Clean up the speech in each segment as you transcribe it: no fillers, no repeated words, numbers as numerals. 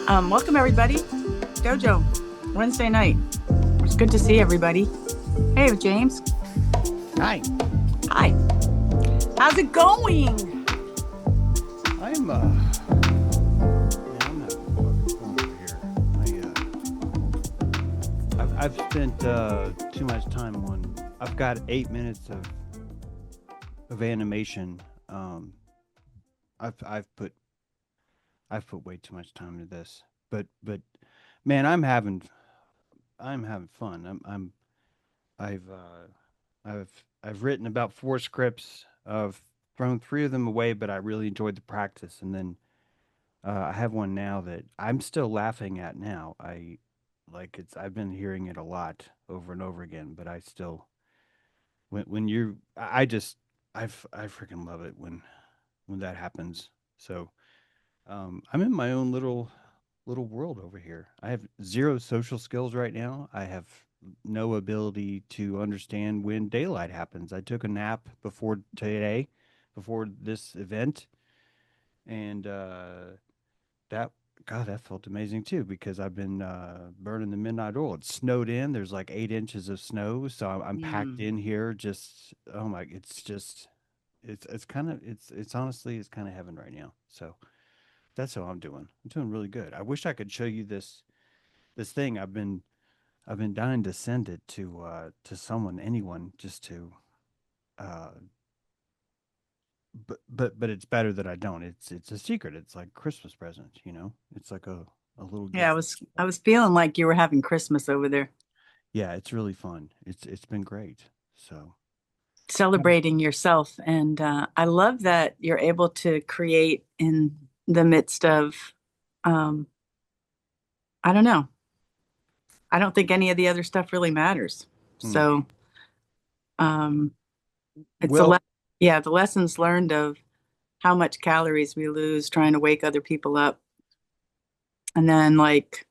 Welcome everybody. Dojo, Wednesday night. It's good to see everybody. Hey, James. Hi, Hi. How's it going? I'm man, I'm having fucking fun over here. I've spent too much time on. I've got 8 minutes of animation. Um, I've I've put I've put way too much time into this, but man, I'm having fun. I've I've written about 4 scripts. I've thrown 3 of them away, but I really enjoyed the practice, and then I have one now that I'm still laughing at now. I've been hearing it a lot over and over again, but I still when you I just I freaking love it when that happens. So I'm in my own little world over here. I have zero social skills right now. I have no ability to understand when daylight happens. I took a nap before today, before this event, and that God, that felt amazing too because I've been burning the midnight oil. It snowed in. There's like 8 inches of snow, so I'm packed Mm. in here. Just oh my, it's just it's kind of it's honestly it's kind of heaven right now. So that's how I'm doing. I'm doing really good. I wish I could show you this thing. I've been dying to send it to someone, anyone, just to uh but it's better that I don't. It's a secret. It's like Christmas present, you know. It's like a little Yeah, I gift. was I was feeling like you were having Christmas over there, Yeah, it's really fun. It's been great. So celebrating yourself. And I love that you're able to create in the midst of, um, I don't know. I don't think any of the other stuff really matters. hmm. So um, it's Well, yeah, the lessons learned of how much calories we lose trying to wake other people up, and then like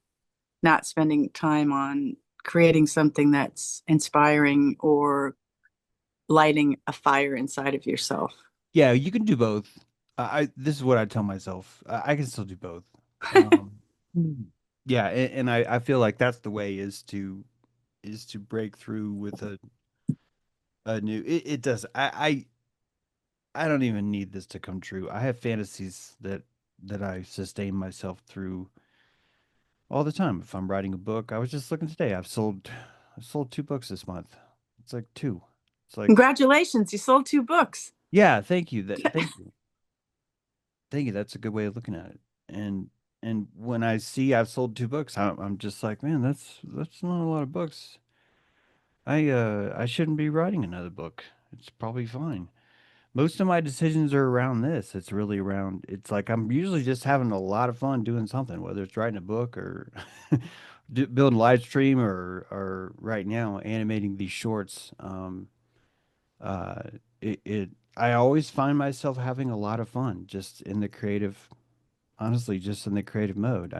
not spending time on creating something that's inspiring or lighting a fire inside of yourself. yeah, you can do both. I this is what I tell myself. I can still do both. Um, yeah, and I feel like that's the way is to break through with a new. It does. I don't even need this to come true. I have fantasies that I sustain myself through all the time. If I'm writing a book, I was just looking today. I've sold 2 books this month. It's like two. It's like Congratulations, you sold 2 books. yeah, thank you. Thank you. That's a good way of looking at it. And and when I see I've sold 2 books, I'm just like, man, that's not a lot of books. I shouldn't be writing another book. It's probably fine. Most of my decisions are around this. It's really around. It's like I'm usually just having a lot of fun doing something, whether it's writing a book or building a live stream or right now animating these shorts. Uh, it I always find myself having a lot of fun just in the creative honestly, just in the creative mode.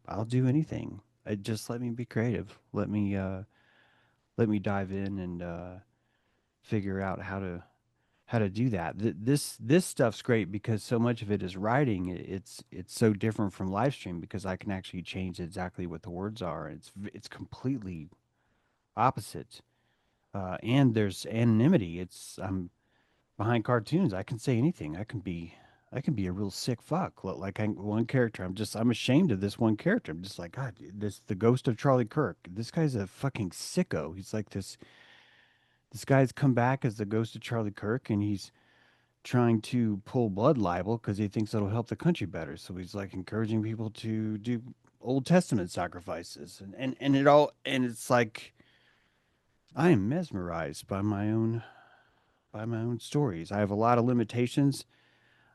I'll do anything. Just let me be creative. Let me dive in and figure out how to do that. This stuff's great because so much of it is writing. It's so different from live stream because I can actually change exactly what the words are. It's completely opposite. And there's anonymity. It's I'm behind cartoons. I can say anything. I can be a real sick fuck. Like one character, I'm ashamed of this one character. I'm just like, God, this the ghost of Charlie Kirk. This guy's a fucking sicko. He's like this guy's come back as the ghost of Charlie Kirk, and he's trying to pull blood libel because he thinks it'll help the country better. So he's like encouraging people to do Old Testament sacrifices, and it's like I am mesmerized by my own stories. I have a lot of limitations.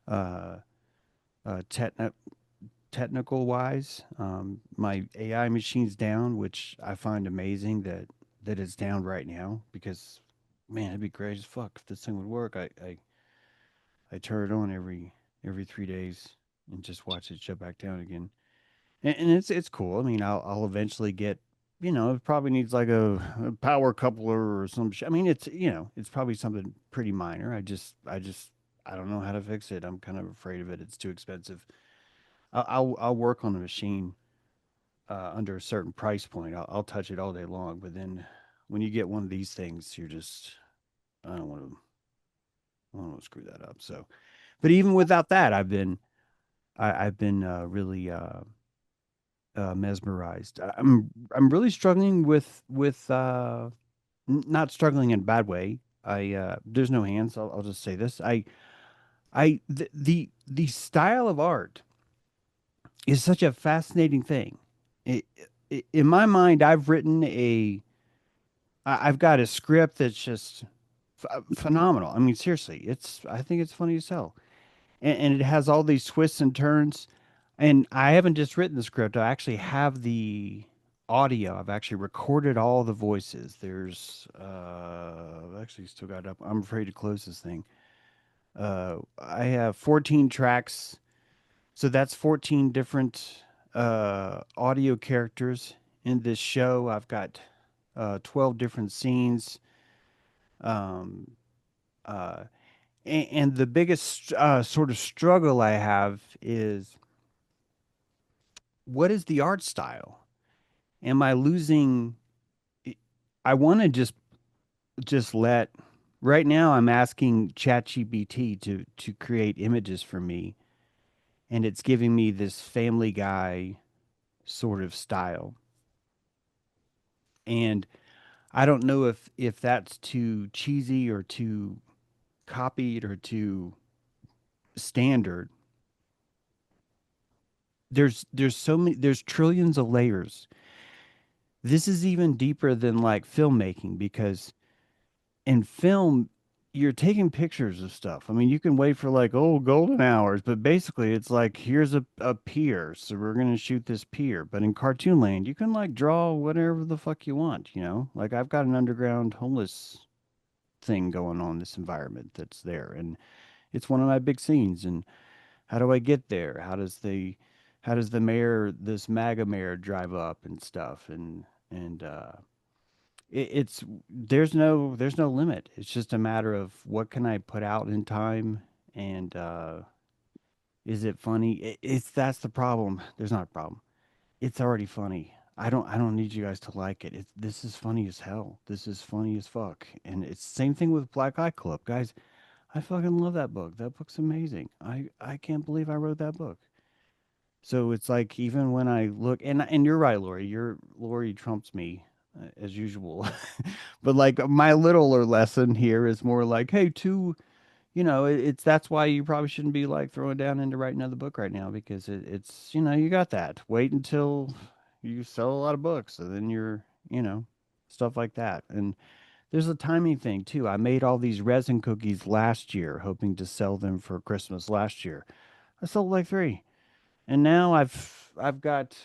Uh, uh, techni- Technical wise. My AI machine's down, which I find amazing that it's down right now because man, it'd be great as fuck if this thing would work. I turn it on every 3 days and just watch it shut back down again. And it's cool. I mean, I'll eventually get it probably needs like a power coupler or some shit. I mean, it's probably something pretty minor. I don't know how to fix it. I'm kind of afraid of it. It's too expensive. I'll work on a machine under a certain price point. I'll touch it all day long, but then when you get one of these things, you're just I don't want to I don't want to screw that up. So, but even without that, I've been really mesmerized. I'm really struggling not struggling in a bad way. I there's no hands. I'll just say this. The style of art is such a fascinating thing. It, in my mind, I've got a script that's just phenomenal. I mean, seriously, I think it's funny as hell, and it has all these twists and turns. And I haven't just written the script; I actually have the audio. I've actually recorded all the voices. I've actually still got it up. I'm afraid to close this thing. I have 14 tracks. So that's 14 different audio characters in this show. I've got 12 different scenes. Um, uh, and the biggest sort of struggle I have is what is the art style? Am I losing? I want to just let. Right now, I'm asking ChatGPT to create images for me, and it's giving me this Family Guy sort of style. And I don't know if that's too cheesy or too copied or too standard. There's trillions of layers. This is even deeper than like filmmaking because in film you're taking pictures of stuff. I mean, you can wait for like golden hours, but basically it's like here's a pier, so we're gonna shoot this pier. But in cartoon land, you can like draw whatever the fuck you want, you know? Like I've got an underground homeless thing going on in this environment that's there, and it's one of my big scenes. And how do I get there? How does the mayor, this MAGA mayor, drive up and stuff? And it's there's no limit. It's just a matter of what can I put out in time, and is it funny? It's that's the problem. There's not a problem. It's already funny. I don't need you guys to like it. This is funny as hell. This is funny as fuck. And it's the same thing with Black Eye Club, guys. I fucking love that book. That book's amazing. I can't believe I wrote that book. So it's like even when I look and you're right, Lori. Lori trumps me as usual. But like my littler lesson here is more like, hey, it's that's why you probably shouldn't be like throwing down into writing another book right now because it's you got that. Wait until you sell a lot of books, and then stuff like that. And there's a timing thing too. I made all these resin cookies last year, hoping to sell them for Christmas last year. I sold like three, and now I've got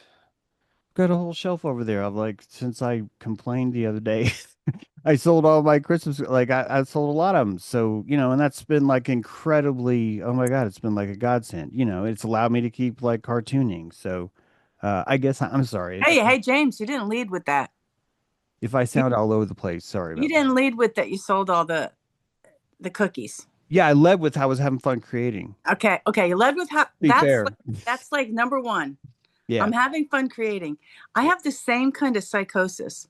a whole shelf over there. I've like since I complained the other day, I sold all my Christmas. Like I sold a lot of them. So and that's been like incredibly. Oh my God, it's been like a godsend. It's allowed me to keep like cartooning. So I guess I'm sorry Hey, James, you didn't lead with that. if I You sound all over the place. Sorry you about that. didn't lead with that you sold all the cookies. Yeah, I led with how I was having fun creating. Okay, you led with how Be fair. that's like number one. Yeah. I'm having fun creating. I have the same kind of psychosis.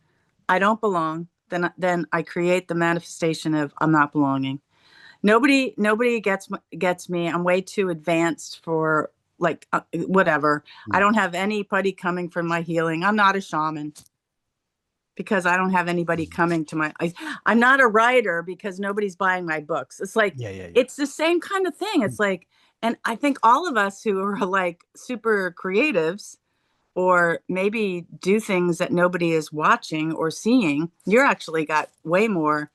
I don't belong. Then I create the manifestation of I'm not belonging. Nobody gets me. I'm way too advanced for like whatever. I Mm. don't have anybody coming for my healing. I'm not a shaman because I don't have anybody coming to I'm not a writer because nobody's buying my books. It's like Yeah, yeah, yeah. it's the same kind of thing. It's like, and I think all of us who are like super creatives or maybe do things that nobody is watching or seeing, you're actually got way more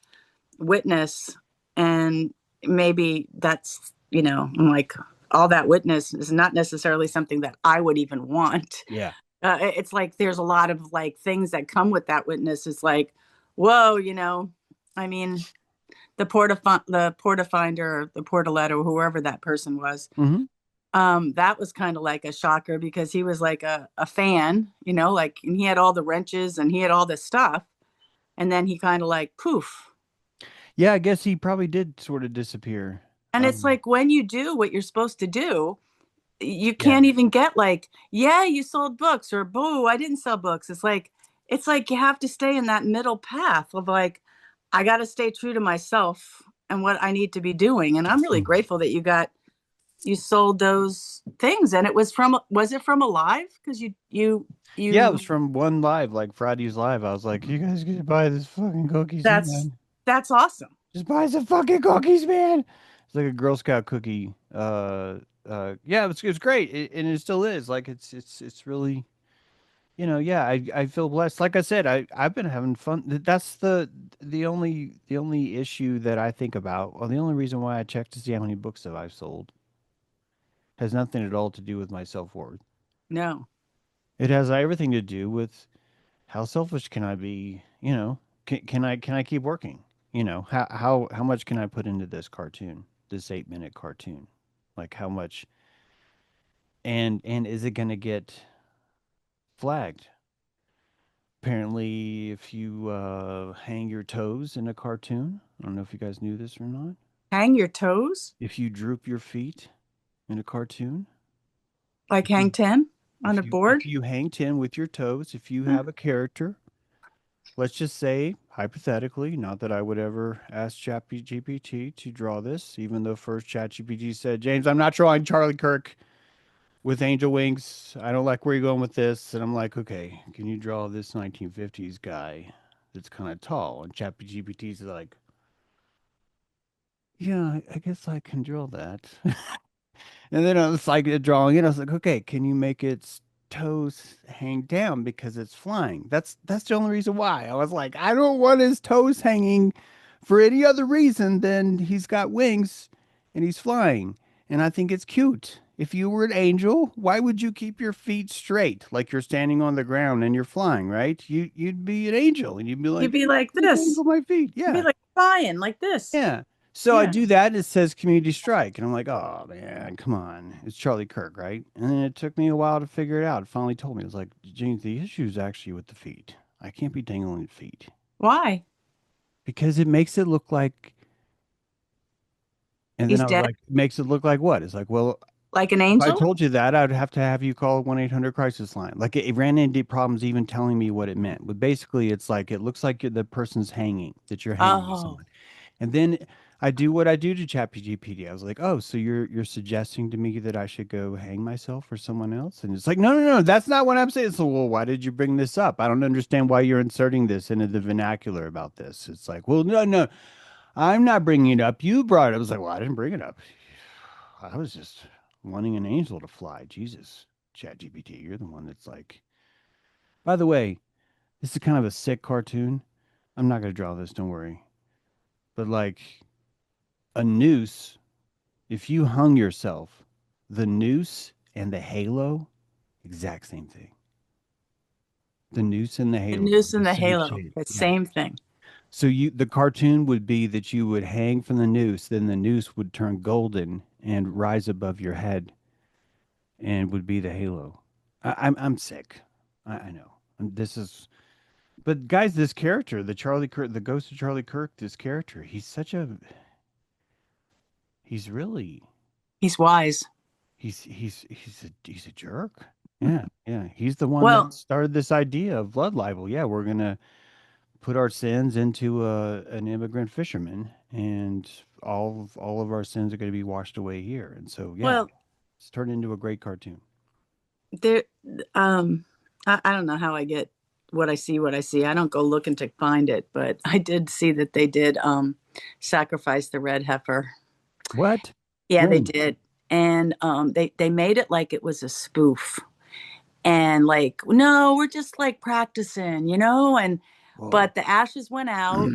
witness. And maybe that's, I'm like, all that witness is not necessarily something that I would even want. Yeah. It's like there's a lot of like things that come with that witness. It's like, whoa, I mean, the porta finder, the porta letter, whoever that person was, Hmm. that was kind of like a shocker because he was like a fan, like, and he had all the wrenches and he had all this stuff. And then he kind of like poof. Yeah, I guess he probably did sort of disappear. And it's like when you do what you're supposed to do, you Yeah. can't even get like, yeah, you sold books, or boo, I didn't sell books. It's like you have to stay in that middle path of like, I got to stay true to myself and what I need to be doing. And I'm really Mm. grateful that you sold those things. And was it from Alive? Because Yeah, it you was from one live, like Friday's live. I was like, you guys gotta buy this fucking cookies, that's man. that's awesome. Just buy some fucking cookies, man. It's like a Girl Scout cookie. Yeah, it's great, and it still is. Like it's really, yeah. I feel blessed. Like I said, I've been having fun. That's the only issue that I think about. Well, the only reason why I check to see how many books that I've sold has nothing at all to do with my self worth. No. It has everything to do with how selfish can I be? Can I keep working? How much can I put into this cartoon, this 8-minute cartoon? Like how much, and is it gonna get flagged? Apparently, if you hang your toes in a cartoon, I don't know if you guys knew this or not. Hang your toes? If you droop your feet in a cartoon, Like if hang you 10 on if a you if board? you hang 10 with your toes, if you Hmm. have a character, let's just say, hypothetically, not that I would ever ask ChatGPT to draw this, even though first ChatGPT said, James, I'm not drawing Charlie Kirk with angel wings. I don't like where you're going with this. And I'm like, okay, can you draw this 1950s guy that's kind of tall? And ChatGPT's like, yeah, I guess I can draw that. And then it's like a drawing, and I was like, okay, can you make its toes hang down because it's flying? That's the only reason why. I was like, I don't want his toes hanging for any other reason than he's got wings and he's flying. And I think it's cute. If you were an angel, why would you keep your feet straight like you're standing on the ground and you're flying, right? You'd be an angel and you'd be You'd like, be like "Let me this. dangle my feet." You'd be Yeah. like flying like this. Yeah. So I Yeah. do that and it says community strike. And I'm like, oh man, come on. It's Charlie Kirk, right? And then it took me a while to figure it out. It finally told me, it was like, James, the issue is actually with the feet. I can't be dangling feet Why? because it makes it look like, and then He's I was dead? like, makes it look like what? It's like, well, Like an if I angel? told you that, I'd have to have you call 1-800 crisis line. Like it ran into problems even telling me what it meant. But basically, it's like, it looks like the person's hanging, that you're hanging with Oh, someone. And then I do what I do to ChatGPT. I was like, "Oh, so you're suggesting to me that I should go hang myself or someone else?" And it's like, "No, no, no, that's not what I'm saying." So, well, why did you bring this up? I don't understand why you're inserting this into the vernacular about this. It's like, well, no, no, I'm not bringing it up. You brought it. I was like, well, I didn't bring it up. I was just wanting an angel to fly. Jesus, ChatGPT, you're the one that's like. By the way, this is kind of a sick cartoon. I'm not gonna draw this. Don't worry. But like a noose. If you hung yourself, the noose and the halo, exact same thing. The noose and the the halo, noose the and the same halo. shape. The Yeah. same thing. So the cartoon would be that you would hang from the noose, then the noose would turn golden and rise above your head and would be the halo. I'm sick. I know. This is, but guys, this character, the Charlie Kirk, the ghost of Charlie Kirk, this character, he's really He's wise. he's a jerk. Yeah, yeah. He's the one that Well, started this idea of blood libel. Yeah, we're gonna put our sins into an immigrant fisherman, and all of our sins are gonna be washed away here. And so, yeah, well, it's turned into a great cartoon. there, um, I don't know how I get what I see. I don't go looking to find it, but I did see that they did sacrifice the red heifer. What? Yeah, they When? did. And they made it like it was a spoof. And like, no, we're just like practicing, and Whoa. but the ashes went out,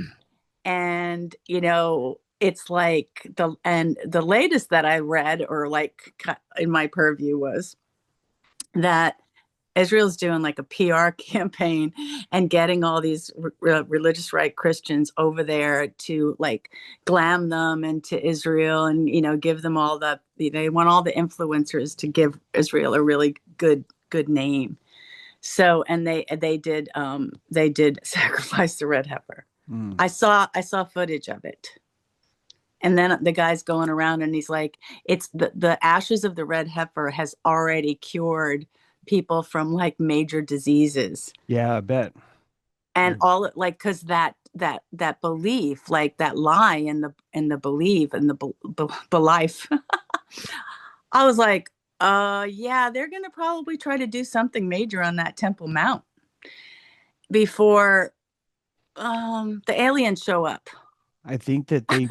and it's like the latest that I read, or like in my purview, was that Israel's doing like a PR campaign and getting all these religious right Christians over there to like glam them into Israel, and give them all they want all the influencers to give Israel a really good name. So, and they did sacrifice the red heifer. Mm. I saw footage of it. And then the guy's going around and he's like, it's the ashes of the red heifer has already cured people from like major diseases. Yeah, I bet. And Yeah. all like because that belief, like that lie in the belief and the belief, I was like, yeah, they're gonna probably try to do something major on that Temple Mount before the aliens show up. I think that they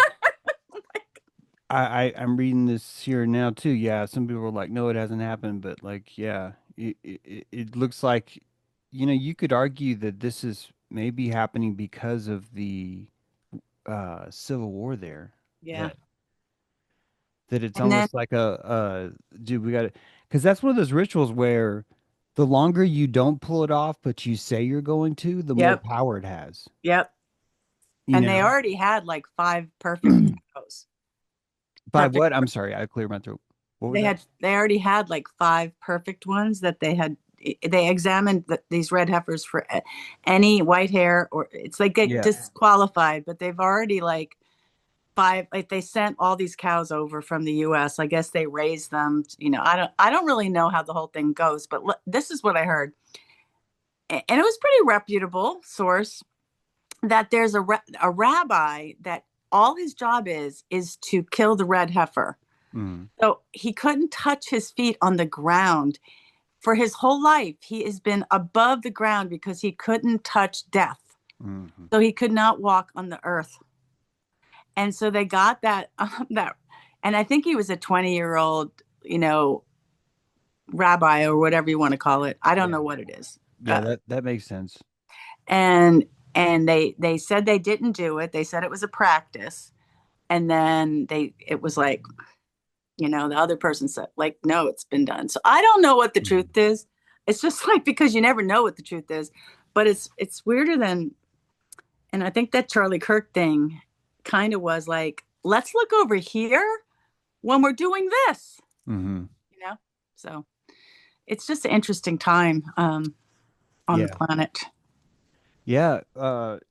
I'm reading this here now too. Yeah, some people are like, no, it hasn't happened, but like, yeah, it looks like, you could argue that this is maybe happening because of the Civil War there. Yeah. That it's And then almost like dude, we got to, because that's one of those rituals where the longer you don't pull it off, but you say you're going to, the more yep, power it has. yep. You And they know, already had like five perfect cows. by Perfect. what? I'm sorry, I cleared my throat. What was that? They already had like five perfect ones that they examined these red heifers for any white hair or it's like get Yeah. disqualified, but they've already like five like they sent all these cows over from the US. I guess they raised them, I don't really know how the whole thing goes, but this is what I heard. And it was pretty reputable source that there's a rabbi that all his job is to kill the red heifer. Mm-hmm. So he couldn't touch his feet on the ground for his whole life. He has been above the ground because he couldn't touch death. Mm-hmm. So he could not walk on the earth. And so they got that, and I think he was a 20-year-old, rabbi or whatever you want to call it. I don't Yeah. know what it is. Yeah, that makes sense. And they said they didn't do it. They said it was a practice. And then it was like, the other person said, like, no, it's been done. So I don't know what the Mhm. truth is. It's just like because you never know what the truth is, but it's weirder than. And I think that Charlie Kirk thing kind of was like, let's look over here when we're doing this, Mhm. you know. So it's just an interesting time on the Yeah. planet. Yeah,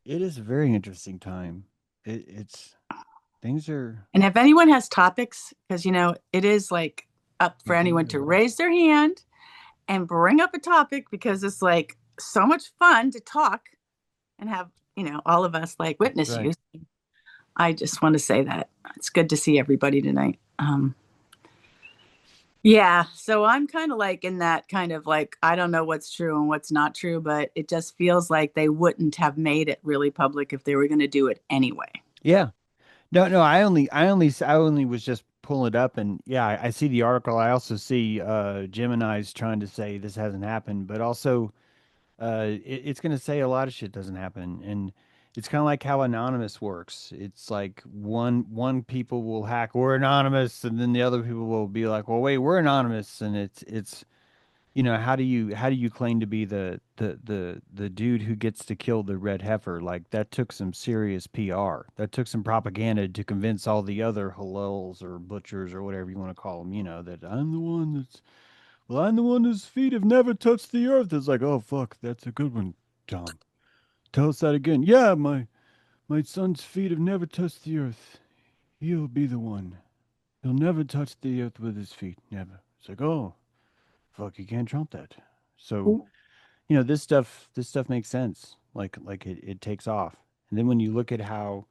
it is a very interesting time. It's things are And if anyone has topics, because it is like up for anyone to mhm. raise their hand and bring up a topic because it's like so much fun to talk and have, all of us like witness Right. you. I just want to say that it's good to see everybody tonight. Yeah, so I'm kind of like in that kind of like, I don't know what's true and what's not true, but it just feels like they wouldn't have made it really public if they were going to do it anyway. Yeah. No, no, I only was just pulling it up and yeah, I see the article. I also see Gemini's trying to say this hasn't happened, but also it's going to say a lot of shit doesn't happen, and it's kind of like how anonymous works. It's like one people will hack, we're anonymous, and then the other people will be like, well, wait, we're anonymous, and it's how do you claim to be the dude who gets to kill the red heifer? Like that took some serious PR. That took some propaganda to convince all the other halals or butchers or whatever you want to call them. That I'm the one whose feet have never touched the earth. It's like, oh fuck, that's a good one, Tom. Tell us that again. Yeah, my son's feet have never touched the earth. He'll be the one. He'll never touch the earth with his feet. Never. It's like, oh fuck, you can't trump that. So this stuff makes sense. Like it takes off. And then when you look at how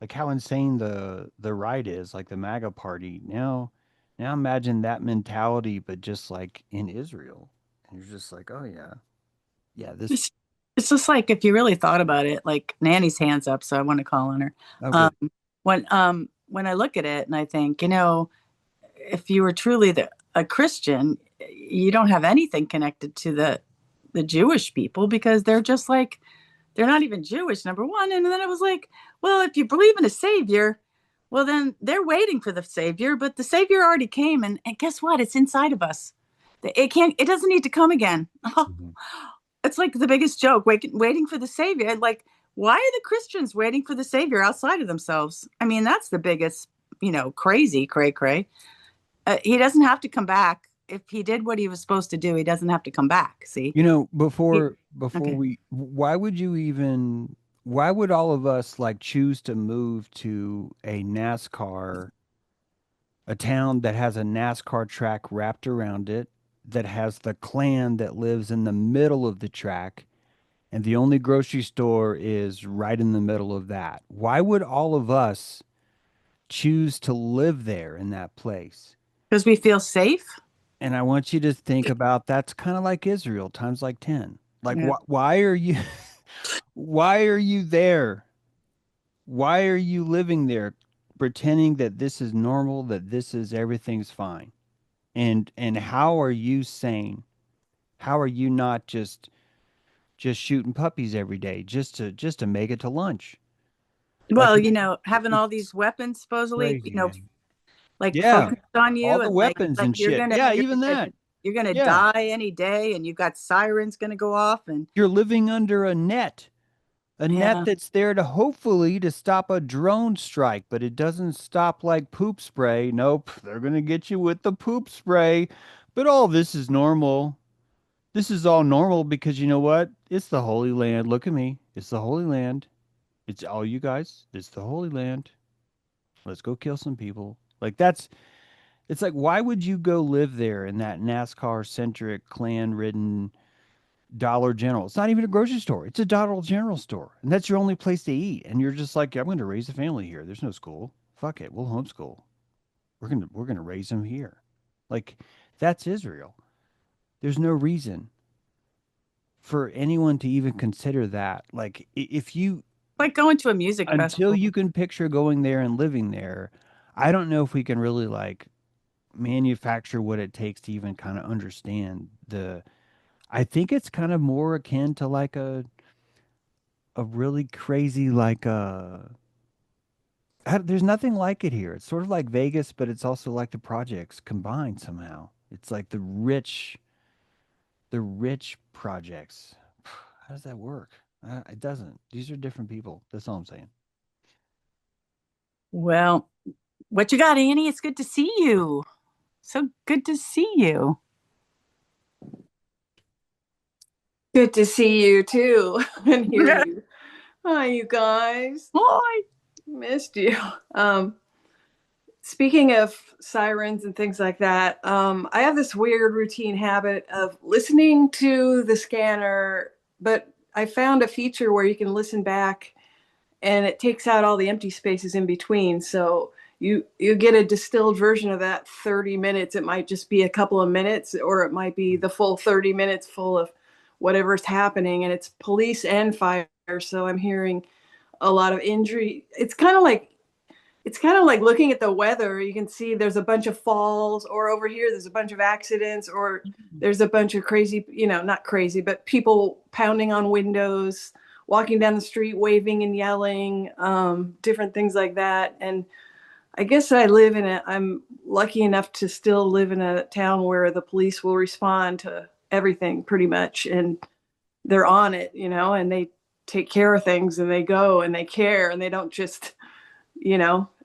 insane the right is, like the MAGA party, now imagine that mentality, but just like in Israel. And you're just like, oh yeah. Yeah, this It's, it's just like if you really thought about it, like Nanny's hands up, so I want to call on her. oh Um, good. when I look at it and I think, if you were truly a Christian, you don't have anything connected to the Jewish people because they're just like they're not even Jewish, number one. And then it was like, well, if you believe in a savior, well, then they're waiting for the savior, but the savior already came, and guess what? It's inside of us. It doesn't need to come again. Mhm. It's like the biggest joke, waiting for the savior. Like, why are the Christians waiting for the savior outside of themselves? I mean, that's the biggest, crazy cray cray. He doesn't have to come back. If he did what he was supposed to do, he doesn't have to come back. See? You know, He, before okay. we, why would you even? why would all of us like choose to move to a town that has a NASCAR track wrapped around it, that has the clan that lives in the middle of the track, and the only grocery store is right in the middle of that? Why would all of us choose to live there in that place? Because we feel safe. And I want you to think about that's kind of like Israel times like 10. Like Yeah. why are you why are you there? Why are you living there pretending that this is normal, that this is everything's fine? And how are you sane? How are you not just shooting puppies every day just to make it to lunch? Like Well, having all these weapons supposedly, crazy, man. like Yeah, focused on all you the and weapons like and shit. Yeah, even that. you're gonna Yeah. die any day and you've got sirens gonna go off and You're living under a net yeah. that's there to hopefully to stop a drone strike, but it doesn't stop like poop spray. Nope, they're going to get you with the poop spray. But all this is normal. This is all normal because you know what? It's the Holy Land. Look at me. It's the Holy Land. It's all you guys. It's the Holy Land. Let's go kill some people. Like it's like, why would you go live there in that NASCAR centric, clan ridden Dollar General? It's not even a grocery store. It's a Dollar General store. And that's your only place to eat. And you're just like, I'm going to raise a family here. There's no school. Fuck it. We'll homeschool. We're going to raise them here. Like that's Israel. There's no reason for anyone to even consider that. Like if you Like going to a music until festival. you can picture going there and living there, I don't know if we can really like manufacture what it takes to even kind of understand the I think it's kind of more akin to like a really crazy like there's nothing like it here. It's sort of like Vegas, but it's also like the projects combined somehow. It's like the rich projects. How does that work? It doesn't. These are different people. That's all I'm saying. Well, what you got, Annie? It's good to see you. So good to see you. Good to see you too and hear you. Hi, you guys. Boy. Missed you. Um, Speaking of sirens and things like that, I have this weird routine habit of listening to the scanner, but I found a feature where you can listen back and it takes out all the empty spaces in between. So you get a distilled version of that 30 minutes. It might just be a couple of minutes, or it might be the full 30 minutes full of whatever's happening. And it's police and fire. So I'm hearing a lot of injury. It's kind of like looking at the weather. You can see there's a bunch of falls, or over here there's a bunch of accidents, or there's a bunch of crazy, not crazy, but people pounding on windows, walking down the street, waving and yelling, different things like that. And I guess I'm lucky enough to still live in a town where the police will respond to everything pretty much. And they're on it, and they take care of things, and they go and they care, and they don't just,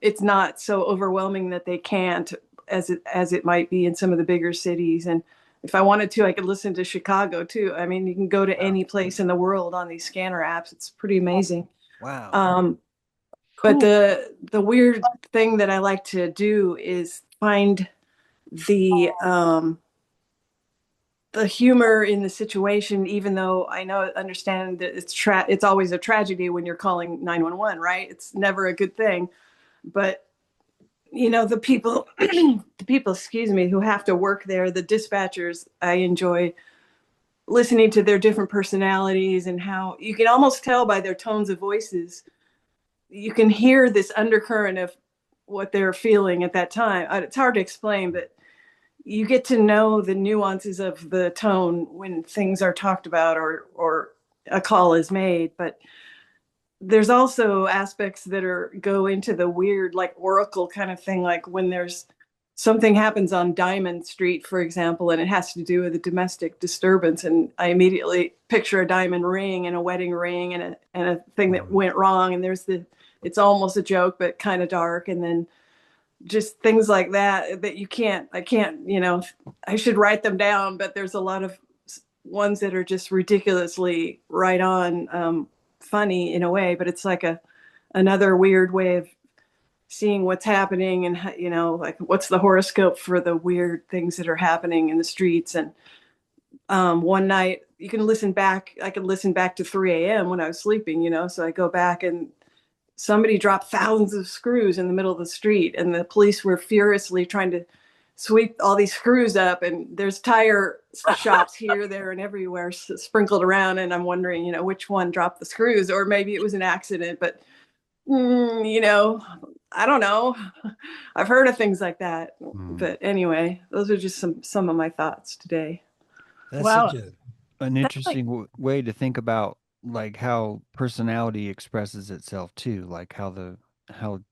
it's not so overwhelming that they can't, as it might be in some of the bigger cities. And if I wanted to, I could listen to Chicago too. I mean, you can go to Wow. any place in the world on these scanner apps. It's pretty amazing. Wow. Um, but Cool. the weird thing that I like to do is find the um, the humor in the situation, even though I understand that it's always a tragedy when you're calling 911, right? It's never a good thing. But the people the people, excuse me, who have to work there, the dispatchers, I enjoy listening to their different personalities, and how you can almost tell by their tones of voices. You can hear this undercurrent of what they're feeling at that time. It's hard to explain, but you get to know the nuances of the tone when things are talked about, or a call is made. But there's also aspects that go into the weird, like oracle kind of thing, like when there's something happens on Diamond Street, for example, and it has to do with a domestic disturbance, and I immediately picture a diamond ring and a wedding ring, and a thing that went wrong, and it's almost a joke but kind of dark. And then just things like that I can't, I should write them down, but there's a lot of ones that are just ridiculously right on. funny in a way, but it's like another weird way of seeing what's happening, and like what's the horoscope for the weird things that are happening in the streets. And one night you can listen back. I could listen back to 3 a.m. when I was sleeping, so I go back and somebody dropped thousands of screws in the middle of the street, and the police were furiously trying to sweep all these screws up, and there's tire shops here, there, and everywhere sprinkled around, and I'm wondering, which one dropped the screws, or maybe it was an accident. But I don't know. I've heard of things like that. Mm. But anyway, those are just some of my thoughts today. That's Well, such a An that's like, interesting way to think about like how personality expresses itself too, like how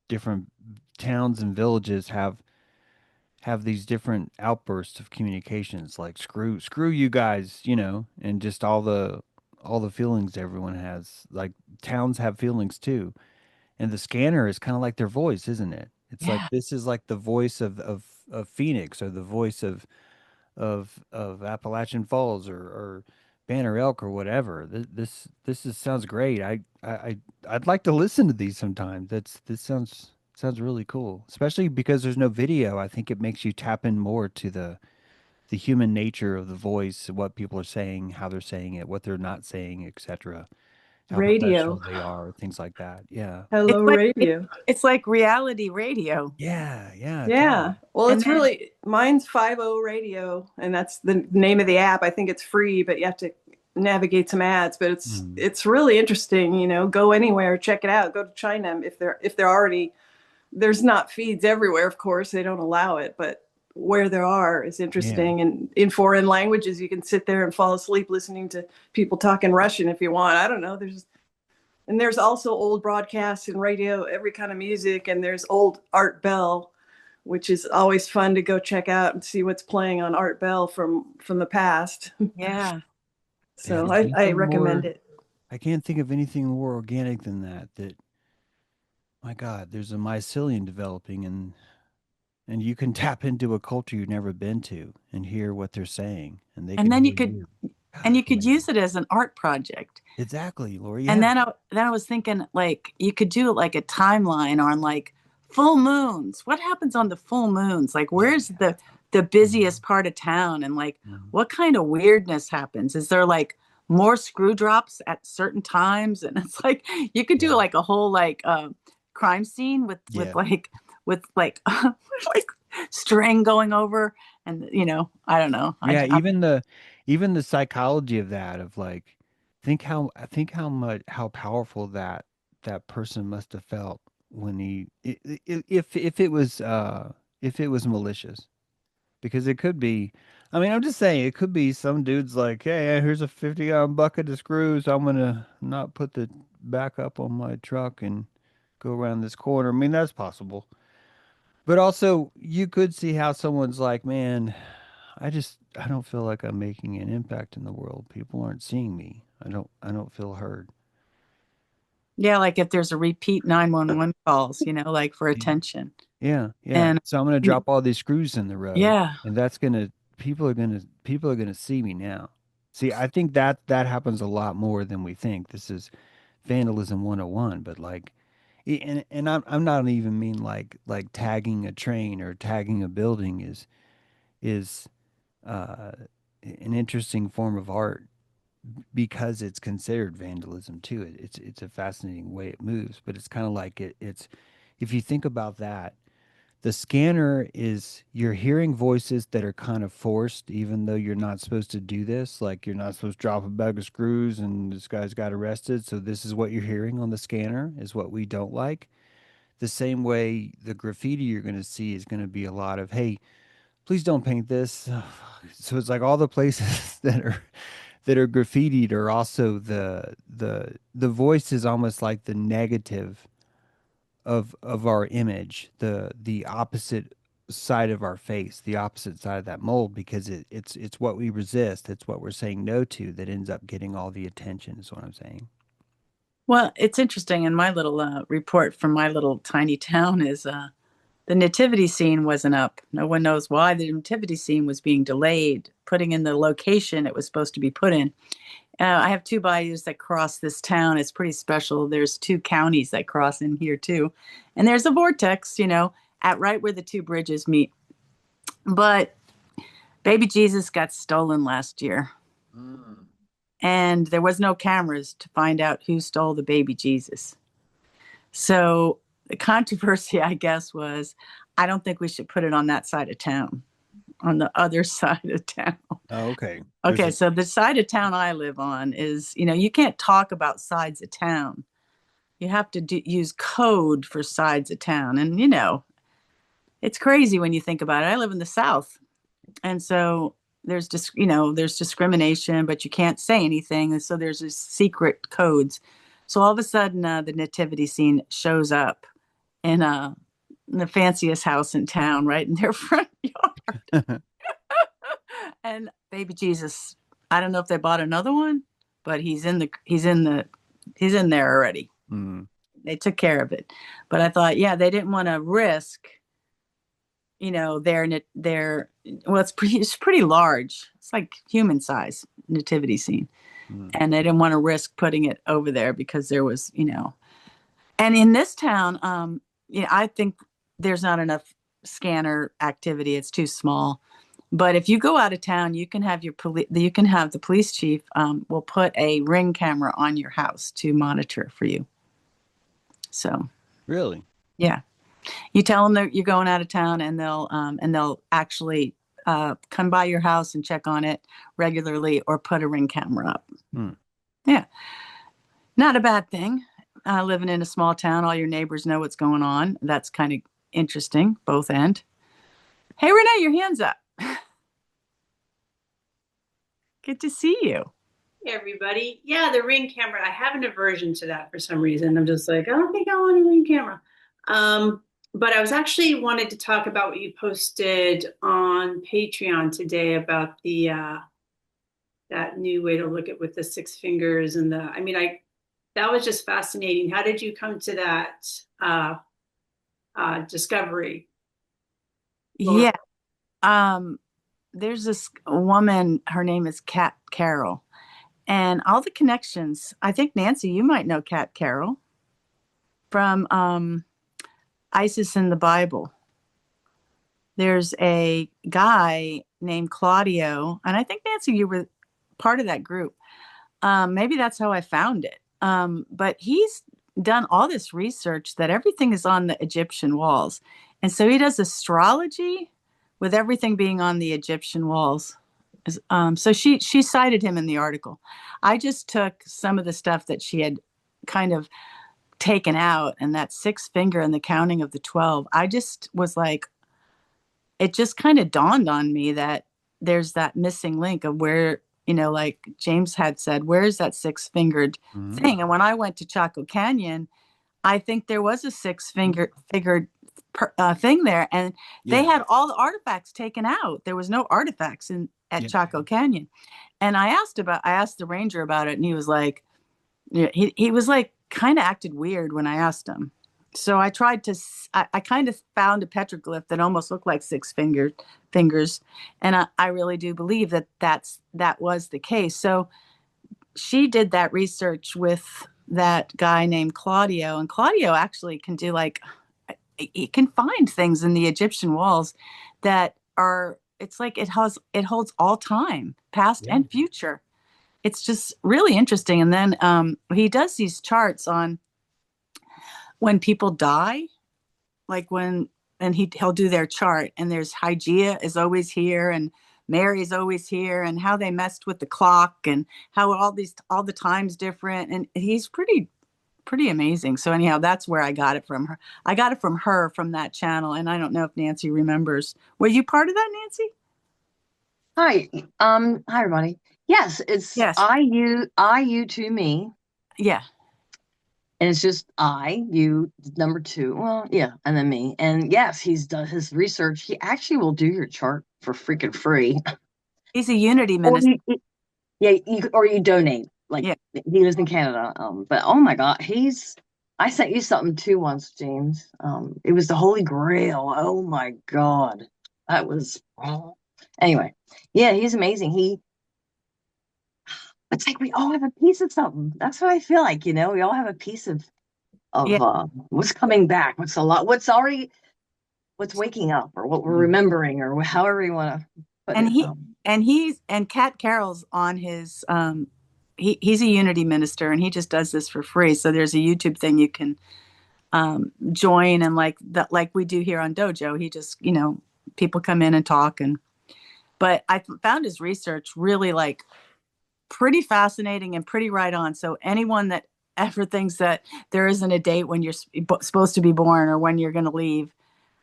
different towns and villages have these different outbursts of communications, like screw you guys, and just all the feelings everyone has. Like towns have feelings too, and the scanner is kind of like their voice, isn't it? It's like yeah, this is like the voice of Phoenix, or the voice of Appalachian Falls, or Banner Elk, or whatever. Sounds great. I'd like to listen to these sometime. This sounds really cool, especially because there's no video. I think it makes you tap in more to the human nature of the voice, what people are saying, how they're saying it, what they're not saying, etc. How professional Radio. they are, things like that. Yeah. Hello, it's like radio. it's like reality radio. Yeah, yeah, Yeah. totally. Well, And it's then really mine's 50 radio, and that's the name of the app. I think it's free, but you have to navigate some ads, but it's Mm, it's really interesting, go anywhere, check it out. Go to China if they're already there's not feeds everywhere, of course. They don't allow it, but where there are is yeah. interesting. And in foreign languages, you can sit there and fall asleep listening to people talking Russian if you want. I don't know. There's also old broadcasts and radio, every kind of music, and there's old Art Bell, which is always fun to go check out and see what's playing on Art Bell from the past. yeah, Yeah, So there's I nothing recommend more. it. I can't think of anything more organic than that. My God, there's a mycelium developing, and you can tap into a culture you've never been to and hear what they're saying, and they and can then hear you. God, you it's could amazing. use it as an art project. Exactly, Lori. And Yeah. then I was thinking like you could do like a timeline on like full moons. What happens on the full moons? Like Yeah. where's the Mhm, busiest part of town, and like mhm. what kind of weirdness happens? Is there like more screw drops at certain times? And it's like you could do Yeah. like a whole like crime scene with Yeah. like like string going over, and I don't know. Yeah, even the psychology of that, of like think how much how powerful that person must have felt when if it was malicious, because it could be. I mean, I'm just saying it could be some dude's like, hey, here's a 50-gallon bucket of screws. I'm gonna not put the back up on my truck and go around this corner. I mean, that's possible. But also, you could see how someone's like, man, I don't feel like I'm making an impact in the world. People aren't seeing me. I don't feel heard. Yeah, like if there's a repeat 911 calls, like for Yeah. attention. Yeah, yeah. And So I'm gonna and- drop all these screws in the road, yeah. and that's gonna people are gonna see me now. See, I think that happens a lot more than we think. This is vandalism 101, but like, and I'm not even mean like tagging a train or tagging a building is uh an interesting form of art, because it's considered vandalism too. It's a fascinating way it moves, but it's kind of like it's if you think about that, the scanner is you're hearing voices that are kind of forced, even though you're not supposed to do this. Like you're not supposed to drop a bag of screws and this guy's got arrested. So this is what you're hearing on the scanner is what we don't like. The same way the graffiti you're going to see is going to be a lot of, hey, please don't paint this. So it's like all the places that are graffitied are also the voice is almost like the negative of our image, the opposite side of our face, the opposite side of that mold, because it's what we resist, it's what we're saying no to that ends up getting all the attention, is what I'm saying. Well, it's interesting. In my little report from my little tiny town is the nativity scene wasn't up. No one knows why the nativity scene was being delayed, putting in the location it was supposed to be put in. I have two bayous that cross this town. It's pretty special. There's two counties that cross in here too. And there's a vortex, at right where the two bridges meet. But baby Jesus got stolen last year. Mm. And there was no cameras to find out who stole the baby Jesus. So the controversy, I guess, was I don't think we should put it on that side of town, on the other side of town. Oh, okay. Okay, so the side of town I live on is, you can't talk about sides of town. You have to use code for sides of town. And, it's crazy when you think about it. I live in the South. And so there's just, there's discrimination, but you can't say anything. And so there's these secret codes. So all of a sudden, the nativity scene shows up in the fanciest house in town, right in their front yard. And baby Jesus, I don't know if they bought another one, but he's in there already. Mm. They took care of it. But I thought, yeah, they didn't want to risk, their well, it's pretty large. It's like human size nativity scene. Mm. And they didn't want to risk putting it over there because there was, and in this town, I think there's not enough scanner activity. It's too small. But if you go out of town, you can have the police chief will put a ring camera on your house to monitor for you. So Really? yeah, you tell them that you're going out of town, and they'll actually come by your house and check on it regularly, or put a ring camera up. Mm. Yeah, not a bad thing. Living in a small town, all your neighbors know what's going on. That's kind of interesting, both end. Hey, Renee, your hand's up. Good to see you. Hey, everybody. Yeah, the ring camera. I have an aversion to that for some reason. I'm just like, I don't think I want a ring camera. But I was actually wanted to talk about what you posted on Patreon today about the that new way to look at with the six fingers and that was just fascinating. How did you come to that discovery, Laura? Yeah. There's this woman, her name is Kat Carroll, and all the connections. I think, Nancy, you might know Kat Carroll from ISIS in the Bible. There's a guy named Claudio, and I think, Nancy, you were part of that group. Maybe that's how I found it. But he's done all this research that everything is on the Egyptian walls. And so he does astrology with everything being on the Egyptian walls. So she cited him in the article. I just took some of the stuff that she had kind of taken out, and that six finger and the counting of the 12. I just was like, it just kind of dawned on me that there's that missing link of where, like James had said, where's that six fingered thing? And when I went to Chaco Canyon, I think there was a figured thing there, and they had all the artifacts taken out. There was no artifacts at Chaco Canyon. And I asked the ranger about it, and he was like, he was like kind of acted weird when I asked him. So I kind of found a petroglyph that almost looked like fingers. And I really do believe that was the case. So she did that research with that guy named Claudio, and Claudio actually can do he can find things in the Egyptian walls that it's like it holds all time, past and future. It's just really interesting. And then he does these charts on when people die, and he'll do their chart, and there's Hygeia is always here, and Mary is always here, and how they messed with the clock, and how all the time's different. And he's pretty amazing. So anyhow, that's where I got it from her. I got it from her, from that channel. And I don't know if Nancy remembers. Were you part of that, Nancy? Hi everybody. Yes, it's Yes. I, you to me. Yeah. And it's just you, number two. Well, yeah, and then me. And yes, he's done his research. He actually will do your chart for freaking free. He's a Unity minister. Or you donate. Like, yeah. He lives in Canada. But oh my God, I sent you something too once, James. It was the Holy Grail. Oh my God, that was anyway. Yeah, he's amazing. It's like we all have a piece of something. That's what I feel like, we all have a piece of Yeah. what's coming back, what's waking up, or what we're remembering, or however you want to put And it. and Cat Carroll's on his he's a Unity minister and he just does this for free. So there's a YouTube thing you can join, and like that, like we do here on Dojo. He just, people come in and talk, but I found his research really like pretty fascinating and pretty right on. So anyone that ever thinks that there isn't a date when you're supposed to be born or when you're going to leave,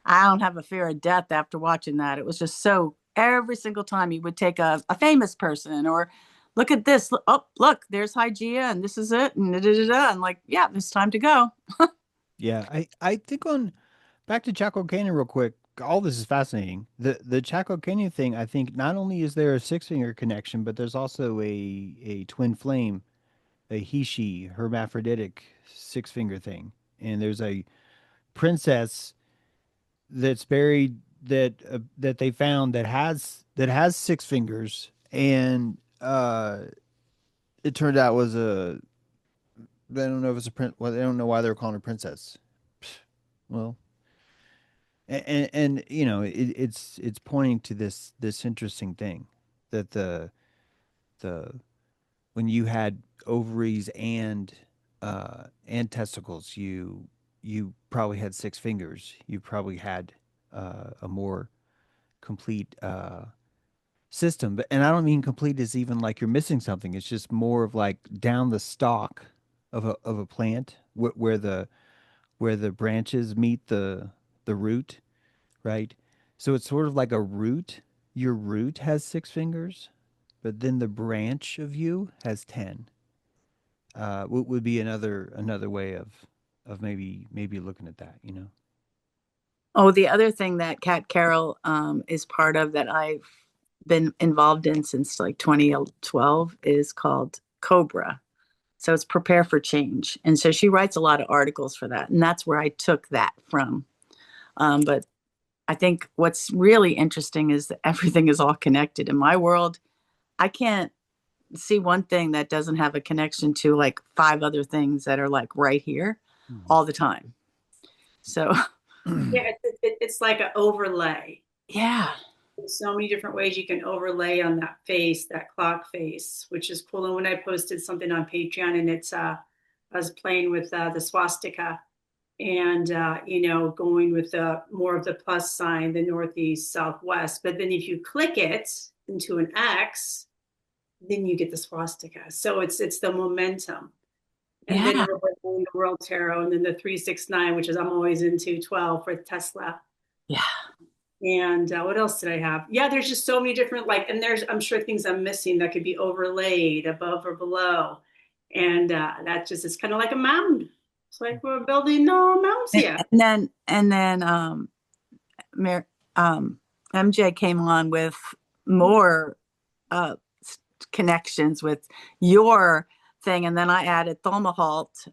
I don't have a fear of death after watching that. It was just so every single time he would take a famous person or look at this. Oh, look, there's Hygeia and this is it. And da, da, da, da. And like, yeah, it's time to go. Yeah, I think on back to Chaco Canyon real quick. All this is fascinating. The Chaco Canyon thing, I think not only is there a six finger connection, but there's also a twin flame, a he she hermaphroditic six finger thing. And there's a princess that's buried that they found that has six fingers, and it turned out was a they don't know if it's a prin well, they don't know why they're calling her princess. Well, and it's pointing to this interesting thing that the when you had ovaries and testicles, you probably had six fingers. You probably had a more complete system. And I don't mean complete as even like you're missing something. It's just more of like down the stalk of a plant where the branches meet the root, right? So it's sort of like a root. Your root has six fingers, but then the branch of you has 10. Would be another way of maybe looking at that, you know? Oh, the other thing that Cat Carroll is part of that I've been involved in since like 2012 is called Cobra. So it's Prepare for Change. And so she writes a lot of articles for that. And that's where I took that from. But I think what's really interesting is that everything is all connected. In my world, I can't see one thing that doesn't have a connection to like five other things that are like right here Mhm. all the time. So, Yeah, it's like an overlay. yeah. There's so many different ways you can overlay on that face, that clock face, which is cool. And when I posted something on Patreon, and I was playing with the swastika, and going with the more of the plus sign, the northeast, southwest. But then if you click it into an X, then you get the swastika. So it's the momentum. And then Yeah. we're doing the World Tarot, and then the 369, which is I'm always into 12 for Tesla. Yeah. And what else did I have? Yeah, there's just so many different and I'm sure things I'm missing that could be overlaid above or below, and that just is kind of like a mound. It's like we're building mounds here. And then Mar- MJ came on with more uh, connections with your thing, and then I added Thomahalt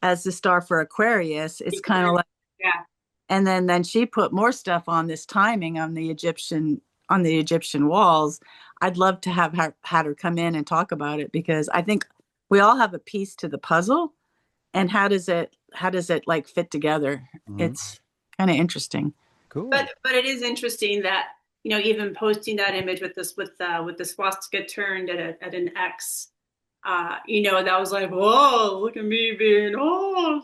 as the star for Aquarius. It's kind of like, Yeah. and then she put more stuff on this timing on the Egyptian walls. I'd love to have had her come in and talk about it because I think we all have a piece to the puzzle, and how does it like fit together? Mhm. It's kind of interesting. Cool. But it is interesting that even posting that image with the swastika turned at an X, that was like, whoa, look at me being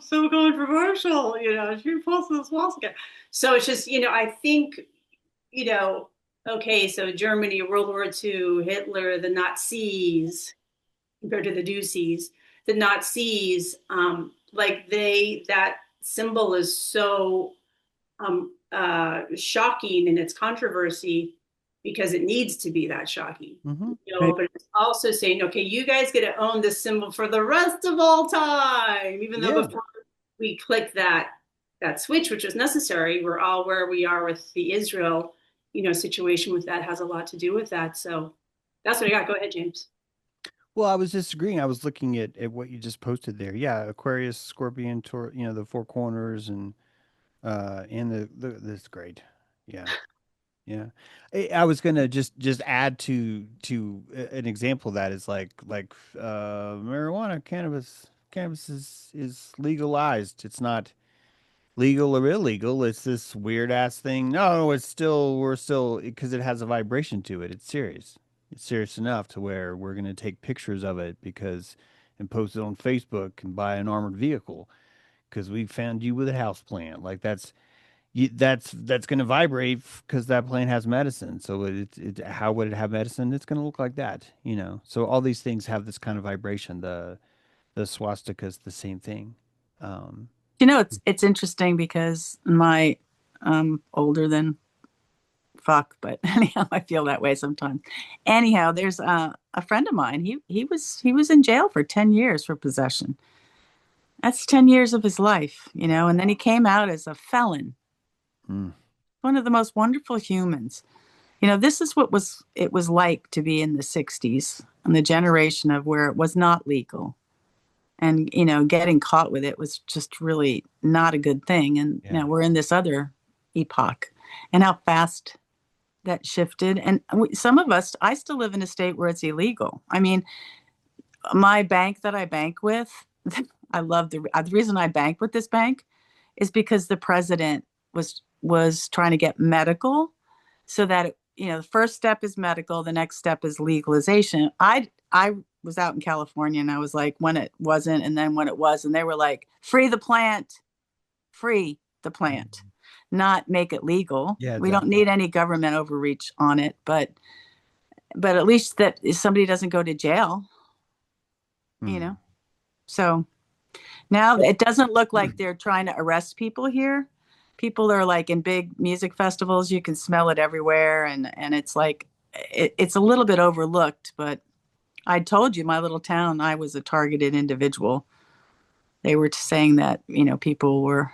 so controversial. She posted the swastika. So it's just I think you know okay, so Germany, World War II, Hitler, the Nazis compared to the Duceys, the Nazis, that symbol is so shocking in its controversy because it needs to be that shocking. Mhm. Right. But it's also saying, okay, you guys get to own this symbol for the rest of all time, even though Yeah. before we click that switch, which was necessary, we're all where we are with the Israel, situation with that has a lot to do with that. So that's what I got. Go ahead, James. Well, I was disagreeing. I was looking at what you just posted there. Yeah, Aquarius, Scorpion, the four corners and this is great. Yeah. Yeah. I was gonna just add an example of that is marijuana, cannabis is legalized. It's not legal or illegal. It's this weird ass thing. No, it's still we're still because it has a vibration to it. It's serious. It's serious enough to where we're gonna take pictures of it because and post it on Facebook and buy an armored vehicle because we found you with a house plant. Like that's going to vibrate because that plant has medicine. So how would it have medicine? It's going to look like that, you know. So all these things have this kind of vibration. The swastika is the same thing. Um, You know, it's interesting because my older than fuck, but anyhow, I feel that way sometimes. Anyhow, there's a friend of mine. He was in jail for 10 years for possession. That's 10 years of his life, you know, and then he came out as a felon. mm, One of the most wonderful humans. You know, this is what it was like to be in the 60s and the generation of where it was not legal. And, you know, getting caught with it was just really not a good thing. And yeah. now we're in this other epoch and how fast that shifted. And some of us, I still live in a state where it's illegal. I mean, my bank that I bank with, I love the reason I bank with this bank is because the president was trying to get medical so that you know the first step is medical, the next step is legalization. I was out in California and I was like when it wasn't and then when it was and they were like free the plant, not make it legal. Yeah, We don't exactly. need any government overreach on it, but at least that somebody doesn't go to jail, you Mm. know. So now it doesn't look like they're trying to arrest people here. People are like in big music festivals, you can smell it everywhere and it's like it's a little bit overlooked, but I told you my little town, I was a targeted individual. They were saying that, you know, people were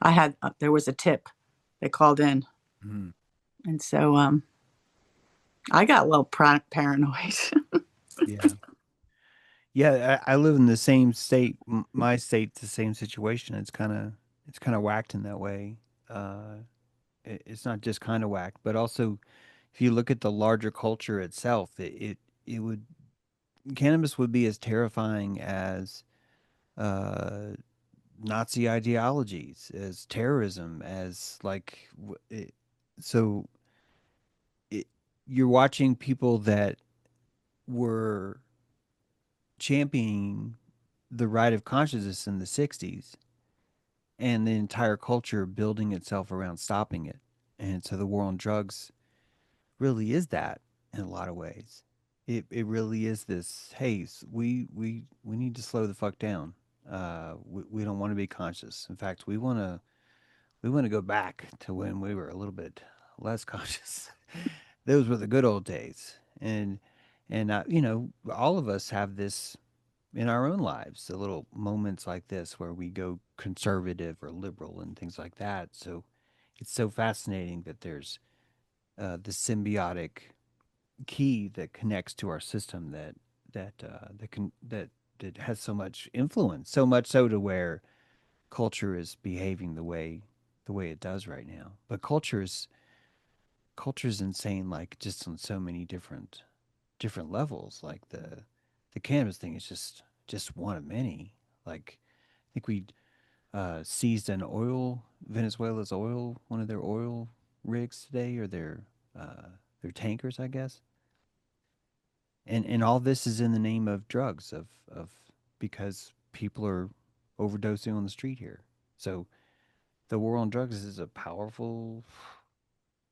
I had there was a tip. They called in. Mm. And so I got a little paranoid. Yeah. Yeah, I live in the same state. My state's the same situation. It's kind of whacked in that way. Uh, it's not just kind of whacked, but also if you look at the larger culture itself, it would cannabis would be as terrifying as uh, Nazi ideologies, as terrorism, as so it, you're watching people that were championing the right of consciousness in the 60s and the entire culture building itself around stopping it. And so the war on drugs really is that in a lot of ways. It really is this. Hey, we need to slow the fuck down. We don't want to be conscious. In fact, we want to go back to when we were a little bit less conscious. Those were the good old days. And you know, all of us have this in our own lives, the little moments like this where we go conservative or liberal and things like that. So it's so fascinating that there's the symbiotic key that connects to our system that has so much influence, so much so to where culture is behaving the way it does right now. But culture is insane, like just on so many different levels. Like the cannabis thing is just one of many. Like I think we seized an Venezuela's oil, one of their oil rigs today, or their tankers, I guess. And all this is in the name of drugs, of because people are overdosing on the street here. So the war on drugs is a powerful.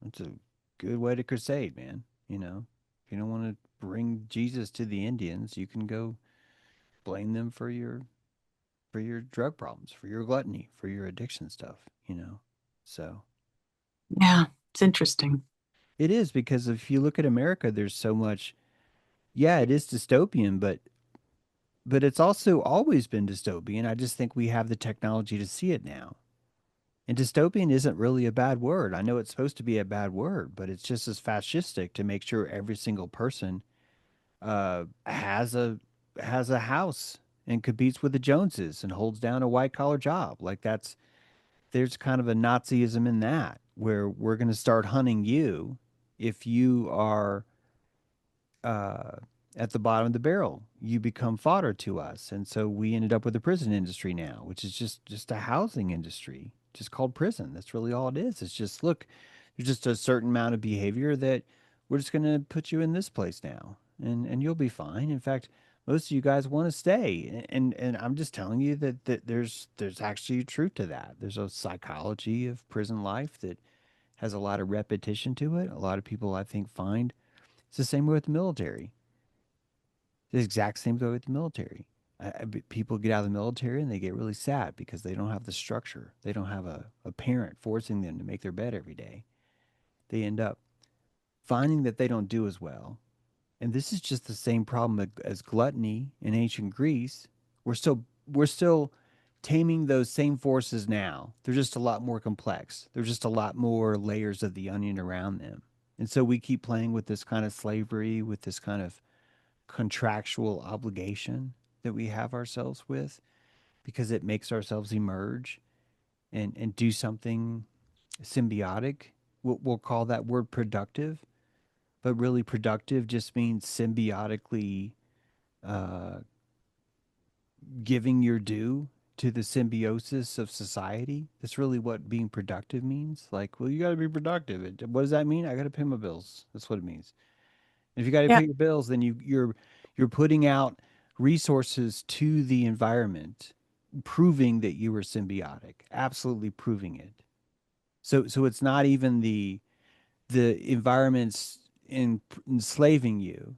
It's a good way to crusade, man. You know, if you don't want to bring Jesus to the Indians, you can go blame them for your drug problems, for your gluttony, for your addiction stuff, you know. So Yeah, it's interesting. it is because if you look at America, there's so much. Yeah, it is dystopian, but it's also always been dystopian. I just think we have the technology to see it now. And dystopian isn't really a bad word. I know it's supposed to be a bad word, but it's just as fascistic to make sure every single person has a house and competes with the Joneses and holds down a white collar job. Like there's kind of a Nazism in that. where we're going to start hunting you if you are at the bottom of the barrel. You become fodder to us. And so we ended up with the prison industry now, which is just a housing industry, just called prison. That's really all it is. It's just, look, there's just a certain amount of behavior that we're just going to put you in this place now, and you'll be fine. In fact, most of you guys want to stay, and I'm just telling you that there's actually truth to that. There's a psychology of prison life that has a lot of repetition to it. A lot of people, I think, find it's the same way with the military. The exact same way with the military. People get out of the military and they get really sad because they don't have the structure. They don't have a parent forcing them to make their bed every day. They end up finding that they don't do as well. And this is just the same problem as gluttony in ancient Greece. We're still taming those same forces now. They're just a lot more complex. There's just a lot more layers of the onion around them. And so we keep playing with this kind of slavery, with this kind of contractual obligation that we have ourselves with, because it makes ourselves emerge and do something symbiotic. We'll call that word productive, but really productive just means symbiotically uh, giving your due to the symbiosis of society. That's really what being productive means. Like, well, you got to be productive. What does that mean? I got to pay my bills. That's what it means. If you got to Yeah. pay your bills, then you're putting out resources to the environment, proving that you were symbiotic, absolutely proving it. So it's not even the environment's enslaving you.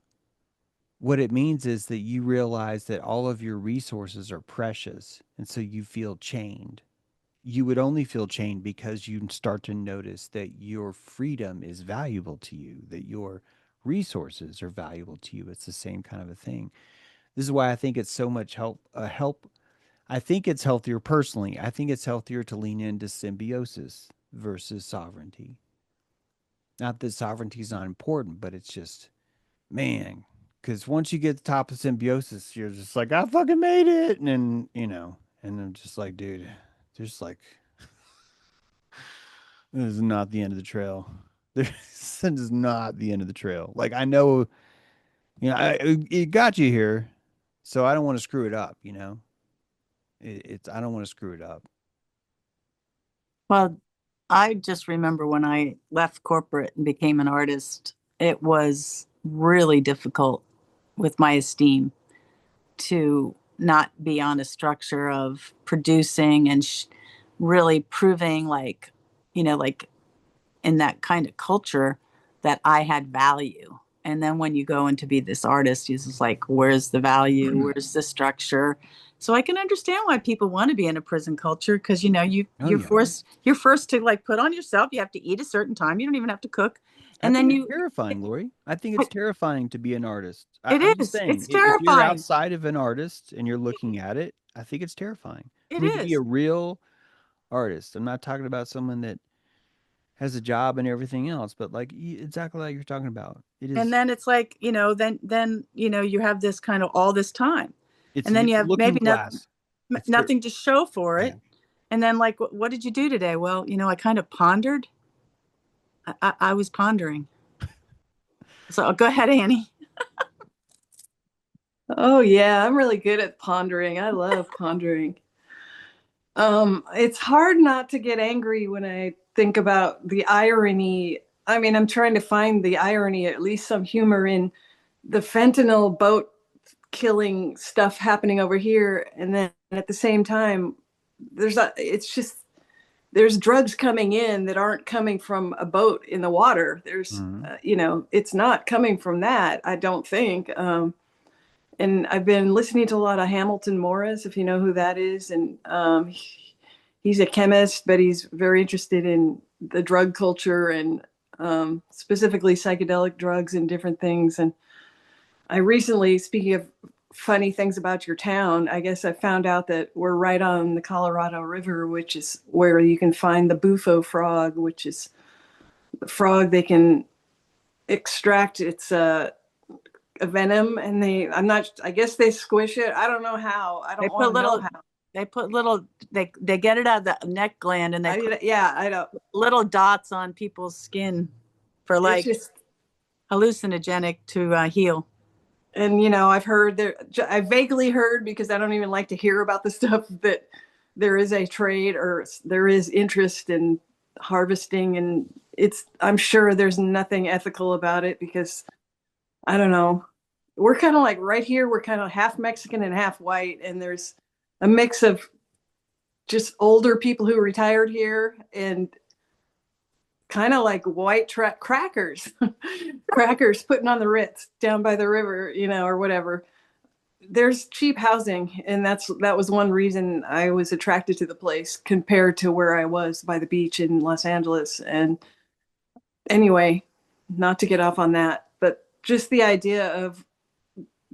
What it means is that you realize that all of your resources are precious, and so you feel chained. You would only feel chained because you start to notice that your freedom is valuable to you, that your resources are valuable to you. It's the same kind of a thing. This is why I think it's so much help. I think it's healthier personally. I think it's healthier to lean into symbiosis versus sovereignty. Not that sovereignty is not important, but it's just, man, because once you get to the top of symbiosis, you're just like, I fucking made it. And then, and I'm just like, dude, there's like, this is not the end of the trail. This is not the end of the trail. Like, I know, it got you here, so I don't want to screw it up, I don't want to screw it up. Well, I just remember when I left corporate and became an artist, it was really difficult with my esteem to not be on a structure of producing and really proving, like, like in that kind of culture, that I had value. And then when you go in to be this artist, it's just like, where's the value? Where's the structure? So I can understand why people want to be in a prison culture, because Oh you're yeah. forced to, like, put on yourself. You have to eat a certain time. You don't even have to cook. I And then think it's terrifying, Lori. I think it's terrifying to be an artist. I'm it just is. saying, It's if you're terrifying. outside of an artist and you're looking at it, I think it's terrifying. I It mean, to be a is. real artist, I'm not talking about someone that has a job and everything else, but like exactly like you're talking about. It And is, then it's like, then you have this kind of all this time. And then you it's a have looking maybe glass. It's very, nothing to show for yeah. it. And then, like, what did you do today? Well, I kind of pondered. I was pondering. So go ahead, Annie. Oh yeah, I'm really good at pondering. I love pondering. It's hard not to get angry when I think about the irony. I mean, I'm trying to find the irony, at least some humor in the fentanyl boat killing stuff happening over here, and then at the same time, it's just there's drugs coming in that aren't coming from a boat in the water. Mhm. It's not coming from that, I don't think. And I've been listening to a lot of Hamilton Morris, if you know who that is. And he's a chemist, but he's very interested in the drug culture and specifically psychedelic drugs and different things. And I recently, speaking of funny things about your town, I guess I found out that we're right on the Colorado River, which is where you can find the bufo frog, which is the frog they can extract its a venom, and I guess they squish it. I don't know how. I They don't put want a to know little how. They put little they get it out of the neck gland and they I put mean, yeah, I don't. little dots on people's skin for It's like just, hallucinogenic to heal. and I've heard there. I vaguely heard, because I don't even like to hear about the stuff, that there is a trade, or there is interest in harvesting, and I'm sure there's nothing ethical about it, because I don't know. We're kind of like right here, we're kind of half Mexican and half white, and there's a mix of just older people who retired here and kind of like white crackers, crackers putting on the Ritz down by the river, or whatever. There's cheap housing, and that was one reason I was attracted to the place compared to where I was by the beach in Los Angeles. And anyway, not to get off on that, but just the idea of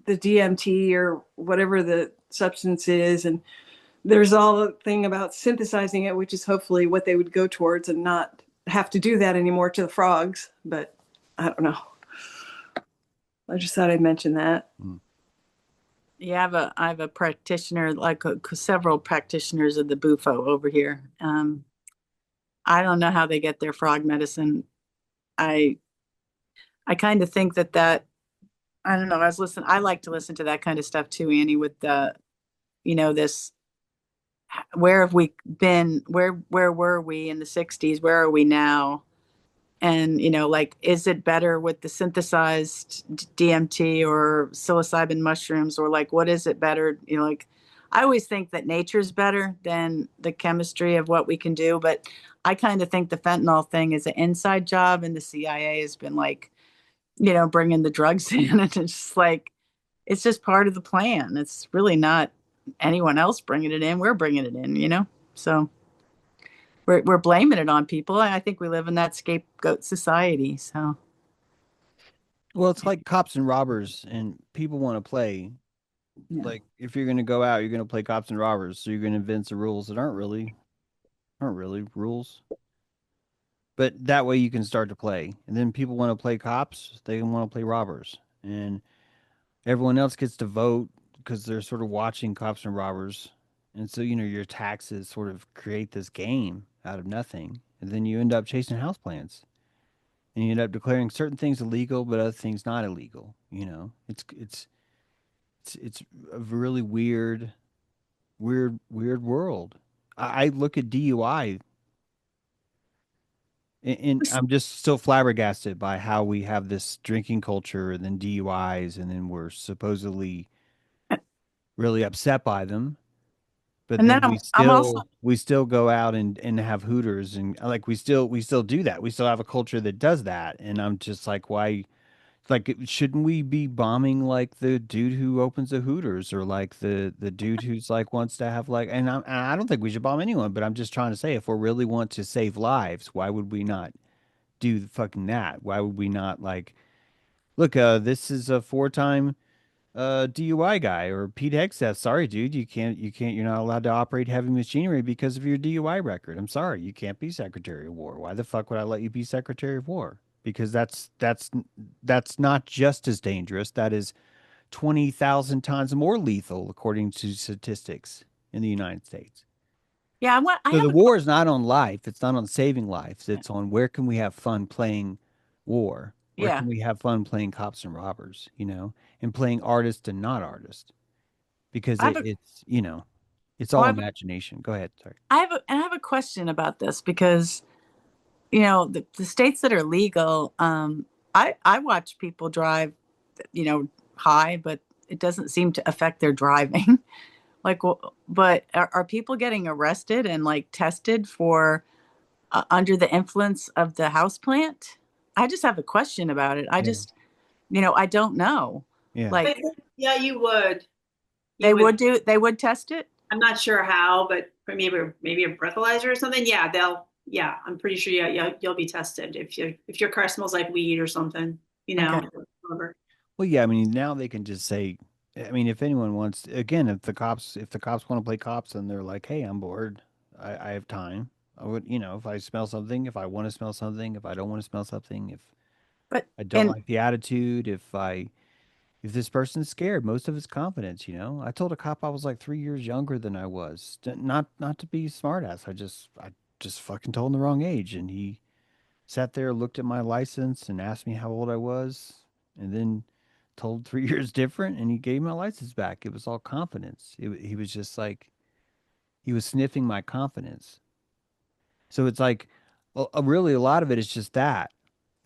the DMT or whatever the substance is, and there's all the thing about synthesizing it, which is hopefully what they would go towards, and not have to do that anymore to the frogs. But I don't know. I just thought I'd mention that. Yeah, I have a practitioner, like several practitioners of the Bufo over here. I don't know how they get their frog medicine. I I kind of think that I don't know. I like to listen to that kind of stuff too, Annie, with this, where have we been? Where were we in the 60s? Where are we now? And, like, is it better with the synthesized DMT or psilocybin mushrooms, or like, what is it better? Like, I always think that nature's better than the chemistry of what we can do. But I kind of think the fentanyl thing is an inside job, and the CIA has been like, bringing the drugs in. And it's just like, it's just part of the plan. It's really not anyone else bringing it in. We're bringing it in. So we're blaming it on people. I think we live in that scapegoat society. So Well, it's like cops and robbers, and people want to play. yeah. Like, if you're going to go out, you're going to play cops and robbers, so you're going to invent some rules that aren't really rules. But that way you can start to play. And then people want to play cops, they want to play robbers. And everyone else gets to vote because they're sort of watching cops and robbers. And so, your taxes sort of create this game out of nothing. And then you end up chasing house plants. And you end up declaring certain things illegal, but other things not illegal. It's a really weird world. I look at DUI, and I'm just still flabbergasted by how we have this drinking culture and then DUIs, and then we're supposedly really upset by them. But And then then I'm also, we still go out and have hooters, and like we still do that. We still have a culture that does that. And I'm just like, why? Like, shouldn't we be bombing like the dude who opens the Hooters, or like the dude who's like wants to have like? And I don't think we should bomb anyone, but I'm just trying to say, if we really want to save lives, why would we not do fucking that? Why would we not, like, look, this is a four-time DUI guy, or Pete Hegseth. Sorry, dude, you're not allowed to operate heavy machinery because of your DUI record. I'm sorry, you can't be Secretary of War. Why the fuck would I let you be Secretary of War? Because that's not just as dangerous. That is 20,000 times more lethal, according to statistics in the United States. yeah, I So have the a war is not on life. It's not on saving lives. It's on where can we have fun playing war? Where yeah, can we have fun playing cops and robbers, and playing artist and not artist? Because I have a it's oh, all imagination. Go ahead. Sorry. I have a question about this, because the states that are legal, I watch people drive, high, but it doesn't seem to affect their driving. Like, but are people getting arrested and like tested for under the influence of the house plant? I just have a question about it. I Yeah. just, I don't know. Yeah. I Like, think, yeah, you would. they would test it. I'm not sure how, but maybe a breathalyzer or something. Yeah, I'm pretty sure. Yeah, you'll be tested if your car smells like weed or something. Okay. Whatever. Well, yeah. I mean, now they can just say. I mean, if anyone wants, again, if the cops want to play cops, and they're like, "Hey, I'm bored. I have time. I would, if I smell something, if I want to smell something, if I don't want to smell something, if But I don't and like the attitude, if I If this person's scared, most of it's confidence, you know. I told a cop I was like 3 years younger than I was. Not to be smartass. I just fucking told him the wrong age, and he sat there, looked at my license, and asked me how old I was, and then told 3 years different, and he gave my license back. It was all confidence. He was just like he was sniffing my confidence. So it's like, really, a lot of it is just that.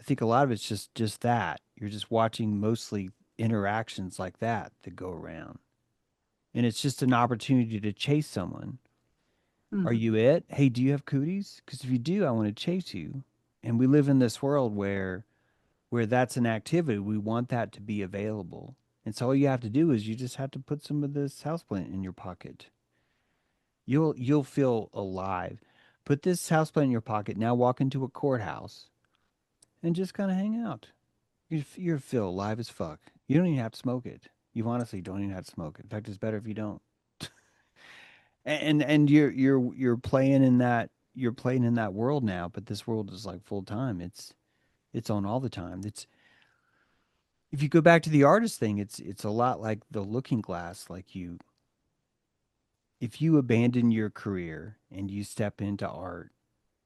I think a lot of it's just that you're just watching mostly interactions like that go around, and it's just an opportunity to chase someone. Are Mhm. you it? Hey, do you have cooties? Because if you do, I want to chase you. And we live in this world where that's an activity. We want that to be available. And so all you have to do is you just have to put some of this houseplant in your pocket. You'll feel alive. Put this houseplant in your pocket. Now walk into a courthouse and just kind of hang out. You feel alive as fuck. You don't even have to smoke it. You honestly don't even have to smoke it. In fact, it's better if you don't. And you're playing in that world now, but this world is like full time. It's on all the time. It's if you go back to the artist thing, it's a lot like the looking glass. Like if you abandon your career and you step into art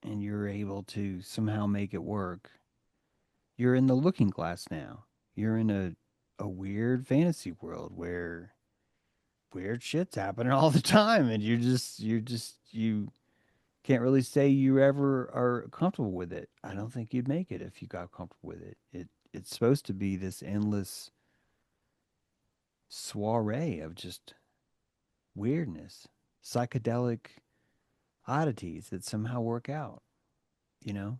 and you're able to somehow make it work, you're in the looking glass now. You're in a weird fantasy world where weird shit's happening all the time, and you can't really say you ever are comfortable with it. I don't think you'd make it if you got comfortable with it. It's supposed to be this endless soiree of just weirdness, psychedelic oddities that somehow work out, you know?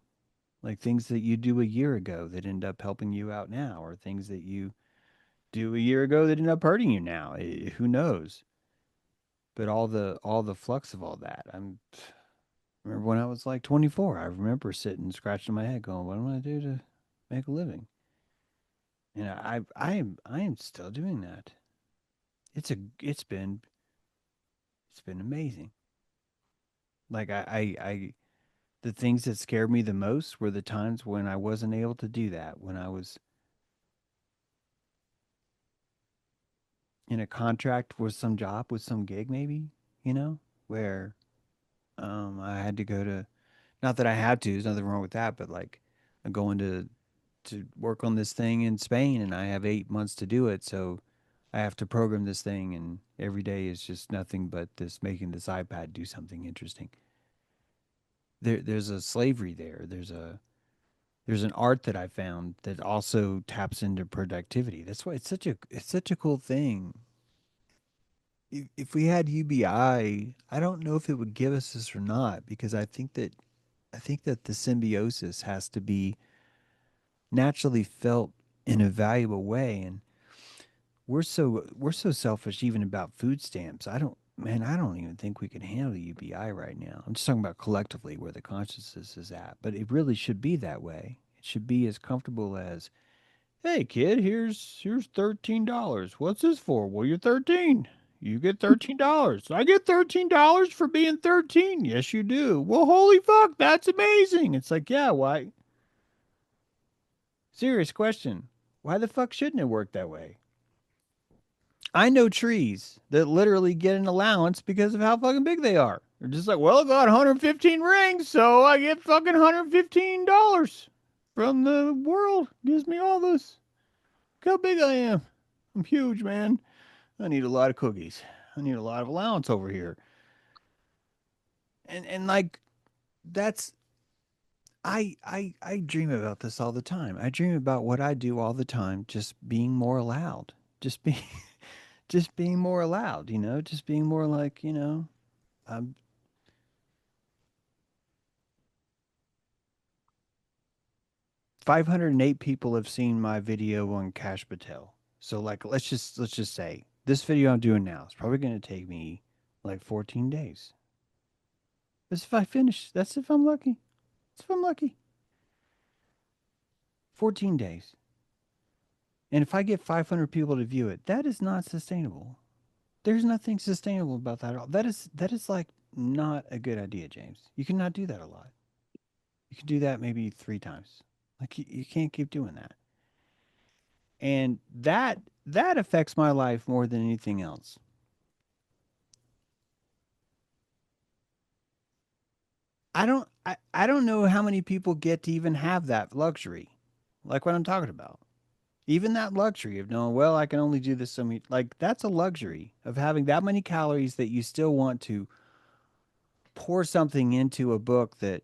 Like things that you do a year ago that end up helping you out now, or things that you do a year ago that end up hurting you now. Who knows? But all the flux of all that. Remember when I was like 24, I remember sitting scratching my head going, what am I gonna do to make a living? And I am still doing that. It's a it's been amazing. Like the things that scared me the most were the times when I wasn't able to do that, when I was in a contract with some job, with some gig maybe, you know, where I had to go to, not that I had to, there's nothing wrong with that, but like I'm going to work on this thing in Spain and I have 8 months to do it, so I have to program this thing, and every day is just nothing but this making this iPad do something interesting. There's a slavery there. There's an art that I found that also taps into productivity. That's why it's such a cool thing. If we had UBI, I don't know if it would give us this or not, because I think that the symbiosis has to be naturally felt in a valuable way, and we're so selfish even about food stamps. I don't even think we can handle UBI right now. I'm just talking about collectively where the consciousness is at, but it really should be that way. It should be as comfortable as, hey kid, here's $13. What's this for? Well, you're 13. You get $13. I get $13 for being 13. Yes, you do. Well, holy fuck, that's amazing. It's like, yeah, why? Serious question. Why the fuck shouldn't it work that way? I know trees that literally get an allowance because of how fucking big they are. They're just like, well, I got 115 rings, so I get fucking $115 from the world. Gives me all this. Look how big I am. I'm huge, man. I need a lot of cookies. I need a lot of allowance over here. And like that's I dream about this all the time. I dream about what I do all the time, just being more allowed. Just being just being more allowed, just being more like, I'm 508 people have seen my video on Cash Patel. So like let's just say this video I'm doing now is probably going to take me like 14 days. That's if I finish. That's if I'm lucky. That's if I'm lucky. 14 days. And if I get 500 people to view it, that is not sustainable. There's nothing sustainable about that at all. That is like not a good idea, James. You cannot do that a lot. You can do that maybe 3 times. Like you can't keep doing that. And that affects my life more than anything else. I don't know how many people get to even have that luxury. Like what I'm talking about. Even that luxury of knowing, well, I can only do this so many, like that's a luxury of having that many calories that you still want to pour something into a book that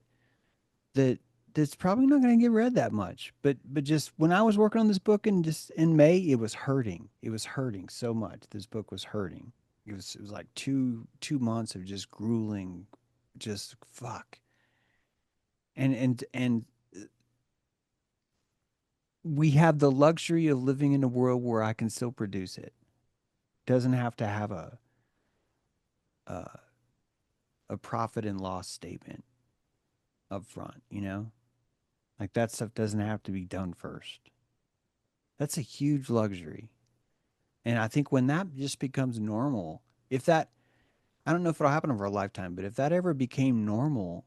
that's probably not going to get read that much. But just when I was working on this book in just in May, it was hurting. It was hurting so much. This book was hurting. It was like two months of just grueling, just fuck. And we have the luxury of living in a world where I can still produce it. Doesn't have to have a a profit and loss statement up front, you know? Like that stuff doesn't have to be done first. That's a huge luxury. And I think when that just becomes normal, if that, I don't know if it'll happen over a lifetime, but if that ever became normal,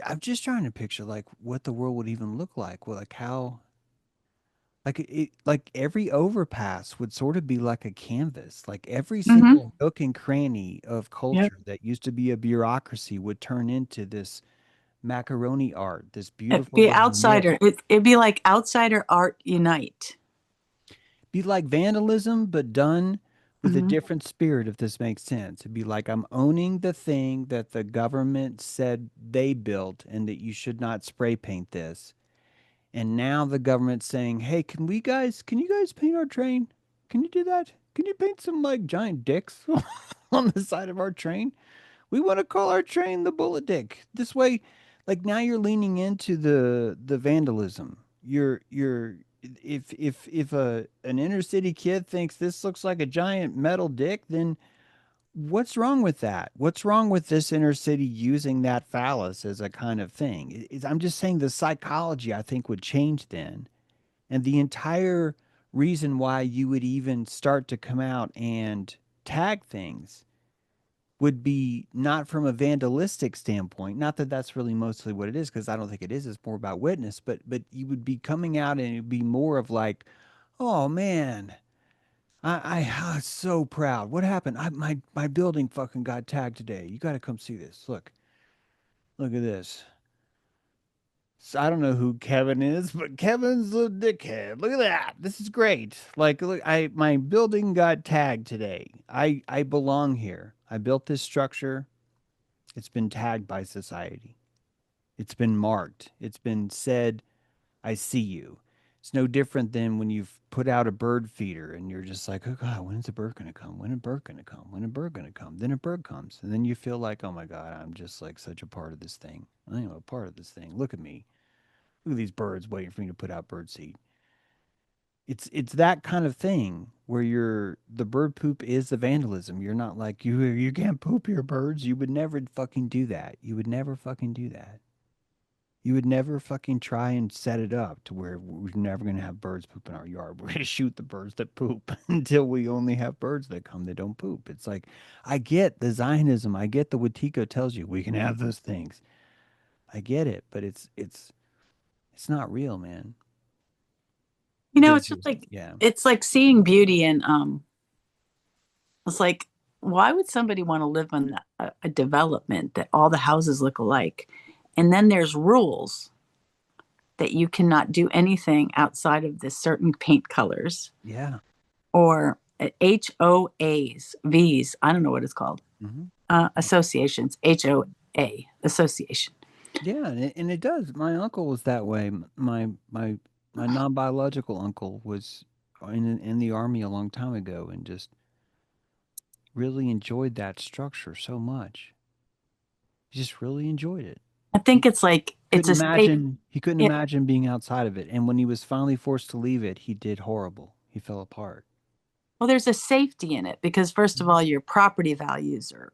I'm just trying to picture like what the world would even look like. Well, like how, like every overpass would sort of be like a canvas. Like every Mm-hmm. single nook and cranny of Yep. culture that used to be a bureaucracy would turn into this macaroni art, this It'd beautiful be little niche. outsider. It'd be like outsider art unite. Be like vandalism, but done with a Mm-hmm. different spirit, if this makes sense. It'd be like I'm owning the thing that the government said they built and that you should not spray paint this. And now the government's saying, hey, can you guys paint our train? Can you do that? Can you paint some like giant dicks on the side of our train? We want to call our train the Bullet Dick. This way, like now you're leaning into the vandalism. You're if a an inner city kid thinks this looks like a giant metal dick, then what's wrong with that? What's wrong with this inner city using that phallus as a kind of thing? I'm just saying the psychology I think would change then, and the entire reason why you would even start to come out and tag things would be not from a vandalistic standpoint. Not that that's really mostly what it is, because I don't think it is. It's more about witness. But you would be coming out and it'd be more of like, oh man, I was so proud. What happened? My building fucking got tagged today. You got to come see this. Look at this. So I don't know who Kevin is, but Kevin's a dickhead. Look at that. This is great. Like, look, my building got tagged today. I belong here. I built this structure. It's been tagged by society. It's been marked. It's been said, I see you. It's no different than when you've put out a bird feeder and you're just like, oh God, when's the bird going to come? When a bird going to come? When a bird going to come? Then a bird comes. And then you feel like, oh my God, I'm just like such a part of this thing. I am a part of this thing. Look at me. Look at these birds waiting for me to put out bird seed. It's that kind of thing where the bird poop is the vandalism. You're not like you can't poop your birds. You would never fucking do that. You would never fucking do that. You would never fucking try and set it up to where we're never going to have birds poop in our yard. We're going to shoot the birds that poop until we only have birds that come that don't poop. It's like, I get the Zionism. I get the what Tico tells you. We can have those things. I get it, but it's not real, man. You know, There's it's just just, like yeah. it's like seeing beauty in it's like why would somebody want to live on a development that all the houses look alike? And then there's rules that you cannot do anything outside of this certain paint colors Yeah. or HOAs, V's, I don't know what it's called. Hmm. Associations, HOA, association. Yeah, and it does. My uncle was that way. My non-biological uncle was in the army a long time ago and just really enjoyed that structure so much. He just really enjoyed it. I think it's like it's a safe. He couldn't Yeah, imagine being outside of it. And when he was finally forced to leave it, he did horrible. He fell apart. well, there's a safety in it because first of Mhm. all, your property values are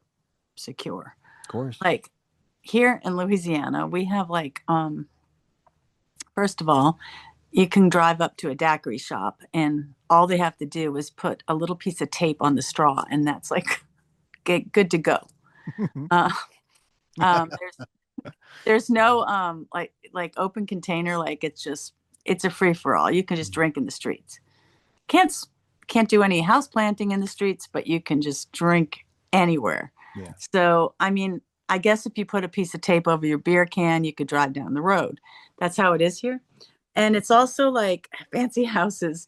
secure. Of course. Like here in Louisiana, we have like first of all, you can drive up to a daiquiri shop and all they have to do is put a little piece of tape on the straw and that's like get good to go. Uh, there's no like open container, like it's just it's a free for all. You can just Mhm. drink in the streets. Can't s- can't do any house planting in the streets, but you can just drink anywhere. Yeah. So, I mean, I guess if you put a piece of tape over your beer can, you could drive down the road. That's how it is here. And it's also like fancy houses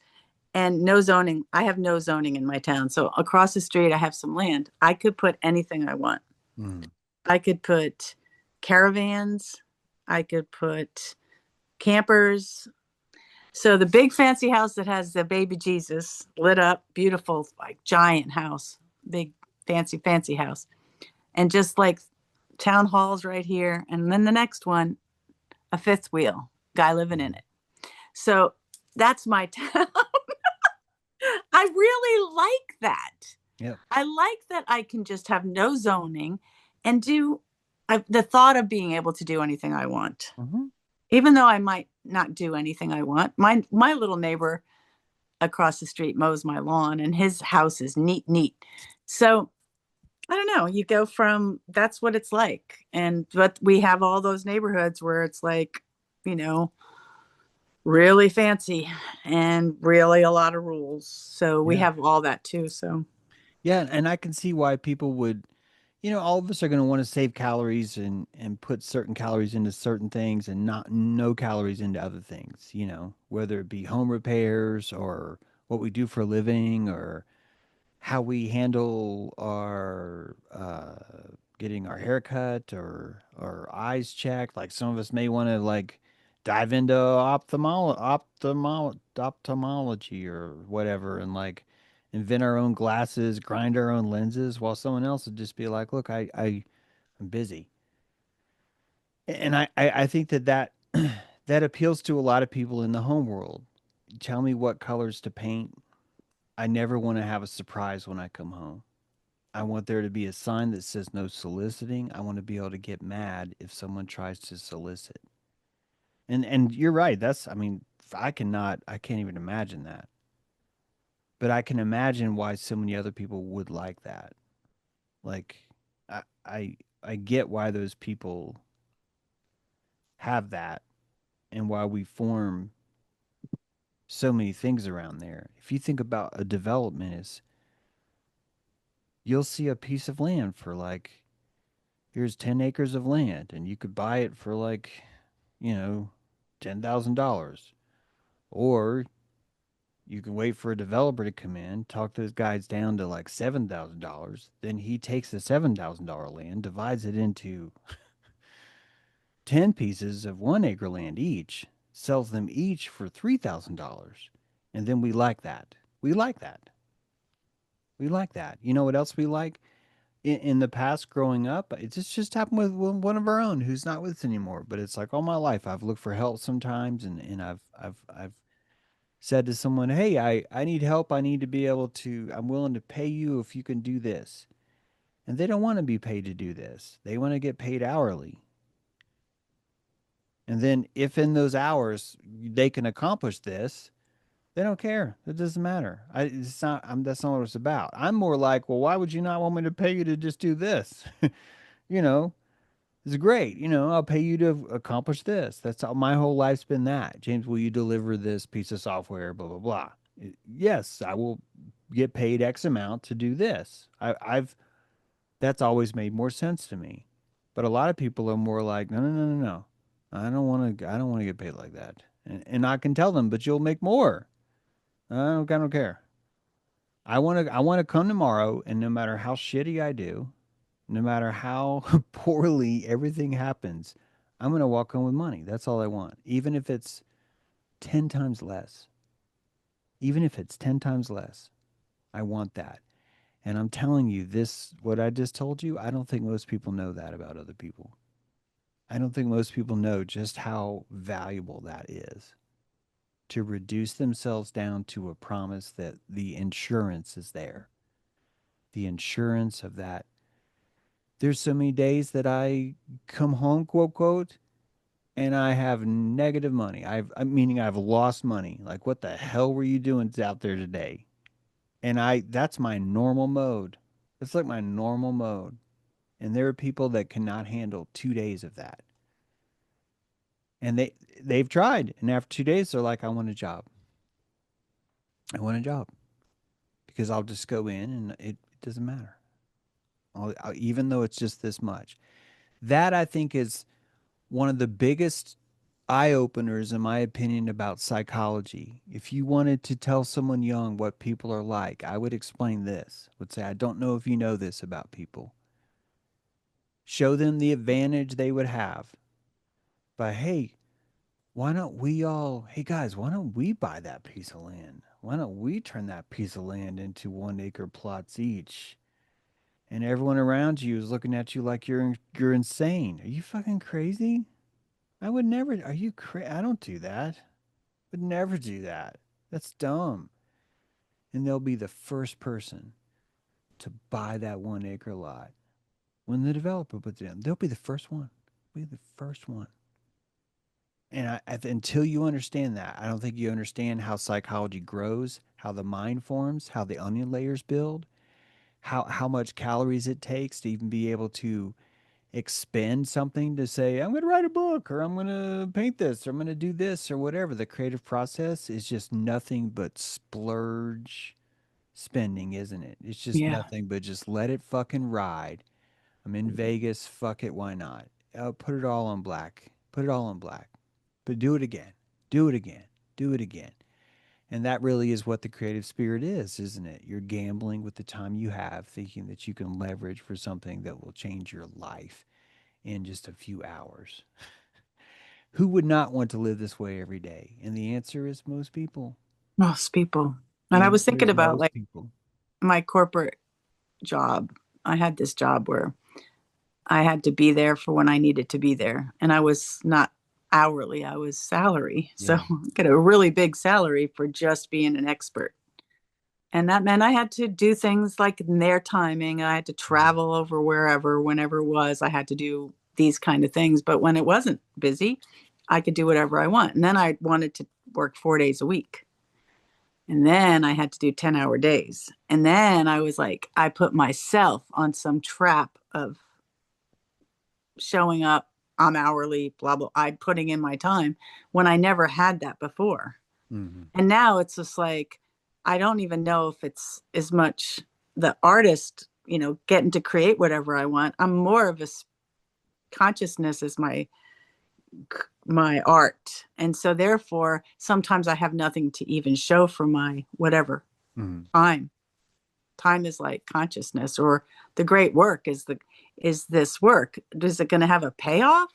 and no zoning. I have no zoning in my town. So across the street, I have some land. I could put anything I want. Mm. I could put caravans. I could put campers. So the big fancy house that has the baby Jesus lit up, beautiful, like giant house, big fancy house. And just like town halls right here. And then the next one, a fifth wheel, guy living in it. So that's my town. I really like that. Yep. I like that I can just have no zoning and do the thought of being able to do anything I want, Mm-hmm. even though I might not do anything I want. My little neighbor across the street mows my lawn, and his house is neat. So I don't know. You go from that's what it's like, but we have all those neighborhoods where it's like, you know, really fancy and really a lot of rules. So we Yeah. have all that too. So Yeah, and I can see why people would, all of us are going to want to save calories and put certain calories into certain things and not no calories into other things, whether it be home repairs or what we do for a living or how we handle our getting our hair cut or eyes checked. Like some of us may want to like dive into ophthalmology or whatever and like invent our own glasses, grind our own lenses, while someone else would just be like, "Look, I'm busy." And I think that that appeals to a lot of people in the home world. Tell me what colors to paint. I never want to have a surprise when I come home. I want there to be a sign that says no soliciting. I want to be able to get mad if someone tries to solicit. And you're right. That's I mean, I can't even imagine that. But I can imagine why so many other people would like that. Like I I get why those people have that and why we form so many things around there. If you think about a development is you'll see a piece of land for like here's 10 acres of land and you could buy it for like, you know, $10,000. Or you can wait for a developer to come in, talk those guys down to like $7,000. Then he takes the $7,000 land, divides it into 10 pieces of 1 acre land each, sells them each for $3,000. And then we like that. We like that. We like that. You know what else we like? In the past growing up, just happened with one of our own who's not with us anymore. But it's like all my life I've looked for help sometimes, and I've said to someone, "Hey, I need help. I need to be able to. I'm willing to pay you if you can do this." And they don't want to be paid to do this. They want to get paid hourly. And then if in those hours they can accomplish this, they don't care. It doesn't matter. It's not. That's not what it's about. I'm more like, well, why would you not want me to pay you to just do this? you know, it's great. I'll pay you to accomplish this. That's all. My whole life's been that. James, will you deliver this piece of software? Blah blah blah. Yes, I will get paid X amount to do this. I've that's always made more sense to me. But a lot of people are more like, no, no, no, no, no. I don't want to get paid like that. And I can tell them, but you'll make more. I don't care. I want to come tomorrow, and no matter how shitty I do, no matter how poorly everything happens, I'm going to walk home with money. That's all I want. Even if it's 10 times less. Even if it's 10 times less, I want that. And I'm telling you, this, what I just told you, I don't think most people know that about other people. I don't think most people know just how valuable that is to reduce themselves down to a promise that the insurance is there. The insurance of that. There's so many days that I come home, quote, quote, and I have negative money. Meaning I've lost money. Like, what the hell were you doing out there today? And that's my normal mode. It's like my normal mode. And there are people that cannot handle 2 days of that. And they've tried, and after 2 days, they're like, "I want a job. I want a job because I'll just go in and it doesn't matter, even though it's just this much." That I think is one of the biggest eye openers, in my opinion, about psychology. If you wanted to tell someone young what people are like, I would explain this. Would say, I don't know if you know this about people. Show them the advantage they would have by, hey, why don't we all, hey guys, why don't we buy that piece of land? Why don't we turn that piece of land into 1 acre plots each? And everyone around you is looking at you like you're insane. Are you fucking crazy? I would never. Are you crazy? I don't do that. Would never do that. That's dumb. And they'll be the first person to buy that 1 acre lot. When the developer puts it in, they'll be the first one. Be the first one. And until you understand that, I don't think you understand how psychology grows, how the mind forms, how the onion layers build, how much calories it takes to even be able to expend something to say, I'm going to write a book or I'm going to paint this or I'm going to do this or whatever. The creative process is just nothing but splurge spending, isn't it? It's just Yeah. nothing but just let it fucking ride. I'm in Vegas. Fuck it. Why not? Put it all on black. Put it all on black. But do it again. Do it again. Do it again. And that really is what the creative spirit is, isn't it? You're gambling with the time you have, thinking that you can leverage for something that will change your life in just a few hours. Who would not want to live this way every day? And the answer is most people. Most people. The And I was answer thinking is about most like people. my corporate job. I had this job where I had to be there for when I needed to be there. And I was not hourly, I was salary. So Yeah. I get a really big salary for just being an expert. And that meant I had to do things like in their timing. I had to travel over wherever, whenever it was. I had to do these kind of things. But when it wasn't busy, I could do whatever I want. And then I wanted to work 4 days a week. And then I had to do 10-hour days. And then I was like, I put myself on some trap of showing up, I'm hourly, blah, blah. I'm putting in my time when I never had that before. Mm-hmm. And now it's just like, I don't even know if it's as much the artist, getting to create whatever I want. I'm more of a consciousness as my art. And so therefore, sometimes I have nothing to even show for my whatever Mm-hmm. time. Time is like consciousness, or the great work is this work. Is it going to have a payoff?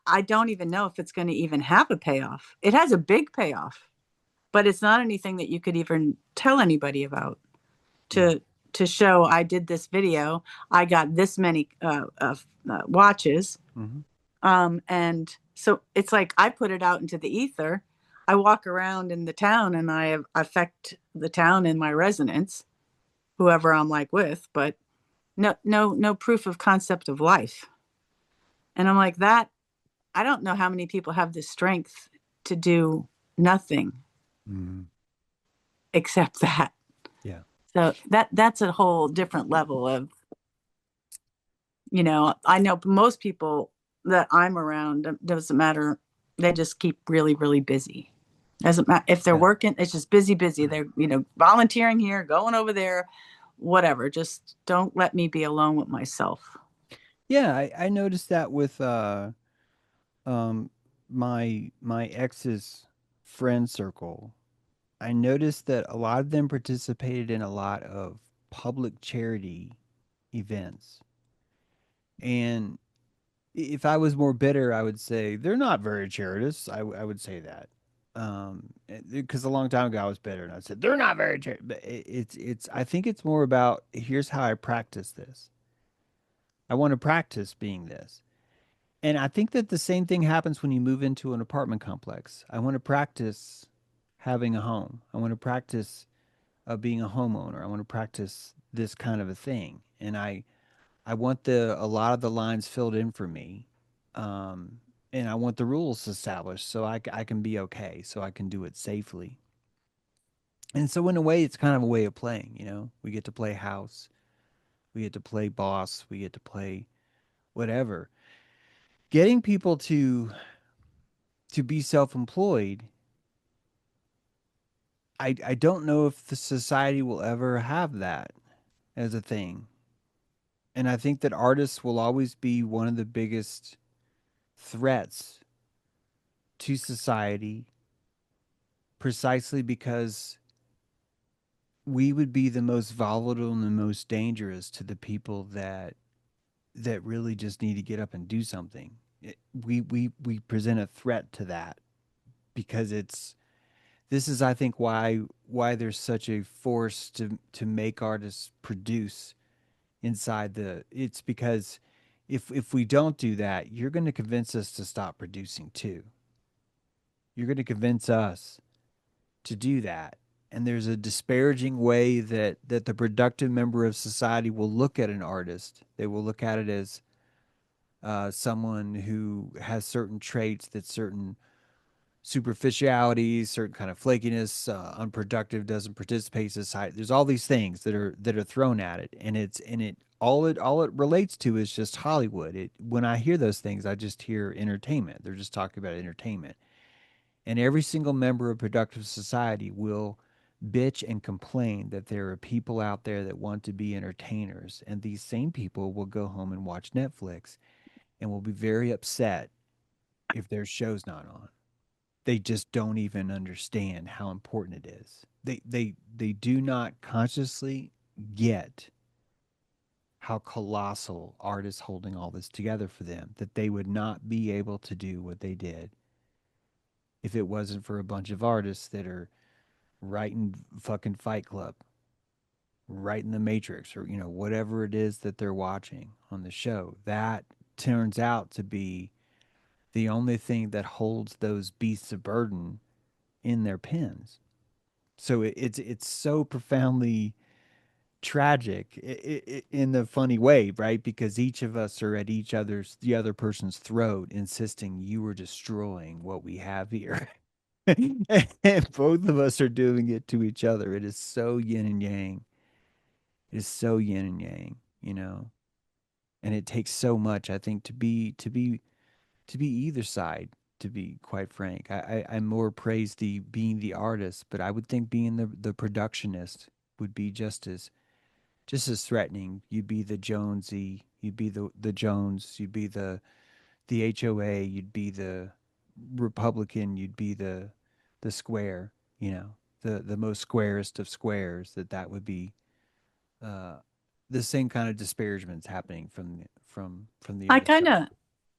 I don't even know if it's going to even have a payoff. It has a big payoff, but it's not anything that you could even tell anybody about Yeah. to show I did this video. I got this many watches. Mm-hmm. And so it's like I put it out into the ether. I walk around in the town and I affect the town and my residents, whoever I'm like with, but no proof of concept of life. And I'm like that. I don't know how many people have the strength to do nothing Mm-hmm. except that. Yeah. So that's a whole different level of, I know most people that I'm around, doesn't matter. They just keep really, really busy. Doesn't matter if they're Yeah. working, it's just busy, busy. They're, volunteering here, going over there, whatever. Just don't let me be alone with myself. Yeah. I noticed that with um my ex's friend circle. I noticed that a lot of them participated in a lot of public charity events. And if I was more bitter, I would say they're not very charitous. I would say that. Because a long time ago I was bitter and I said they're not very charitable. But it's I think it's more about here's how I practice this. I want to practice being this. And I think that the same thing happens when you move into an apartment complex. I want to practice having a home. I want to practice being a homeowner. I want to practice this kind of a thing. And I want a lot of the lines filled in for me. And I want the rules established so I can be okay, so I can do it safely. And so in a way, it's kind of a way of playing, We get to play house, we get to play boss, we get to play whatever. Getting people to to be self-employed, I don't know if the society will ever have that as a thing. And I think that artists will always be one of the biggest threats to society precisely because we would be the most volatile and the most dangerous to the people that really just need to get up and do something. We present a threat to that because this is I think why there's such a force to make artists produce inside the it's because if we don't do that, you're going to convince us to stop producing too. You're going to convince us to do that. And there's a disparaging way that the productive member of society will look at an artist. They will look at it as someone who has certain traits, that certain superficiality, certain kind of flakiness, unproductive, doesn't participate in society. There's all these things that are thrown at it, and it relates to is just Hollywood. When I hear those things, I just hear entertainment. They're just talking about entertainment, and every single member of productive society will bitch and complain that there are people out there that want to be entertainers, and these same people will go home and watch Netflix and will be very upset if their show's not on. They just don't even understand how important it is. They do not consciously get how colossal art is holding all this together for them, that they would not be able to do what they did if it wasn't for a bunch of artists that are writing fucking Fight Club, writing The Matrix, or whatever it is that they're watching on the show. That turns out to be the only thing that holds those beasts of burden in their pens. So it's so profoundly tragic in the funny way, right? Because each of us are at the other person's throat, insisting you are destroying what we have here. And both of us are doing it to each other. It is so yin and yang. It is so yin and yang. And it takes so much, I think, to be either side, to be quite frank. I more praise the being the artist, but I would think being the productionist would be just as threatening. You'd be the Jonesy, you'd be the Jones, you'd be the HOA, you'd be the Republican, you'd be the square, the most squarest of squares. That would be uh the same kind of disparagements happening from the I other kind side. of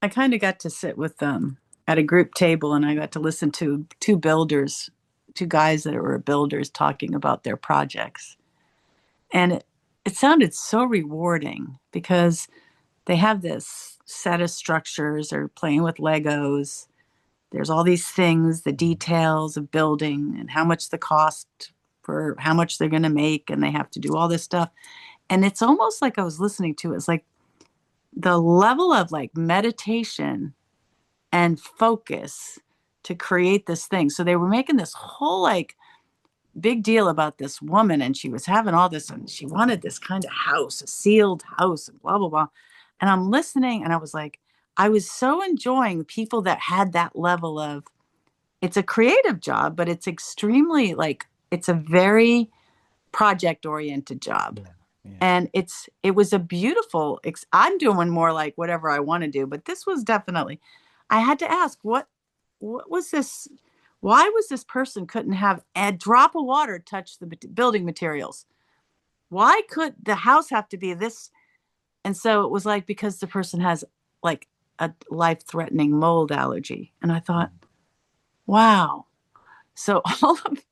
I kind of got to sit with them at a group table, and I got to listen to two guys that were builders talking about their projects. And it sounded so rewarding because they have this set of structures, or playing with Legos. There's all these things, the details of building and how much the cost for how much they're going to make, and they have to do all this stuff. And it's almost like I was listening to it's like the level of like meditation and focus to create this thing. So they were making this whole like big deal about this woman, and she was having all this, and she wanted this kind of house, a sealed house, and blah blah blah. And I'm listening, and I was like, I was so enjoying people that had that level of, it's a creative job, but it's extremely like, it's a very project oriented job. Yeah. Yeah. And it was a beautiful I'm doing more like whatever I want to do, but this was definitely, I had to ask, what was this, why was this person couldn't have a drop of water touch the building materials? Why could the house have to be this? And so it was like, because the person has like a life threatening mold allergy. And I thought, wow. So all of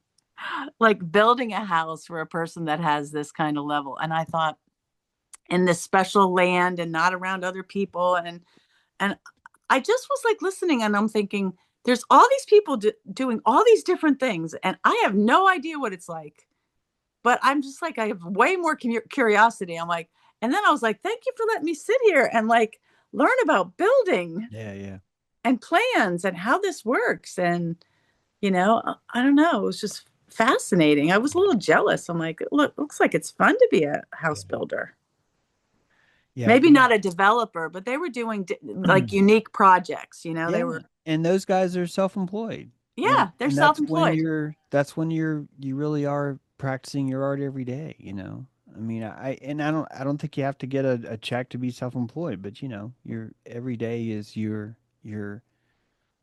like building a house for a person that has this kind of level. And I thought, in this special land and not around other people. And I just was like listening, and I'm thinking, there's all these people doing all these different things, and I have no idea what it's like. But I'm just like, I have way more curiosity. I'm like, and then I was like, thank you for letting me sit here and like learn about building Yeah, yeah. and plans and how this works. And I don't know, it was just fascinating. I was a little jealous. I'm like, look, looks like it's fun to be a house builder. Yeah, Maybe not a developer, but they were doing like unique projects, you know, they yeah, were, and those guys are self-employed, yeah, they're and self-employed. that's when you really are practicing your art every day, you know. I mean, I don't think you have to get a check to be self-employed, but you know, your every day is you're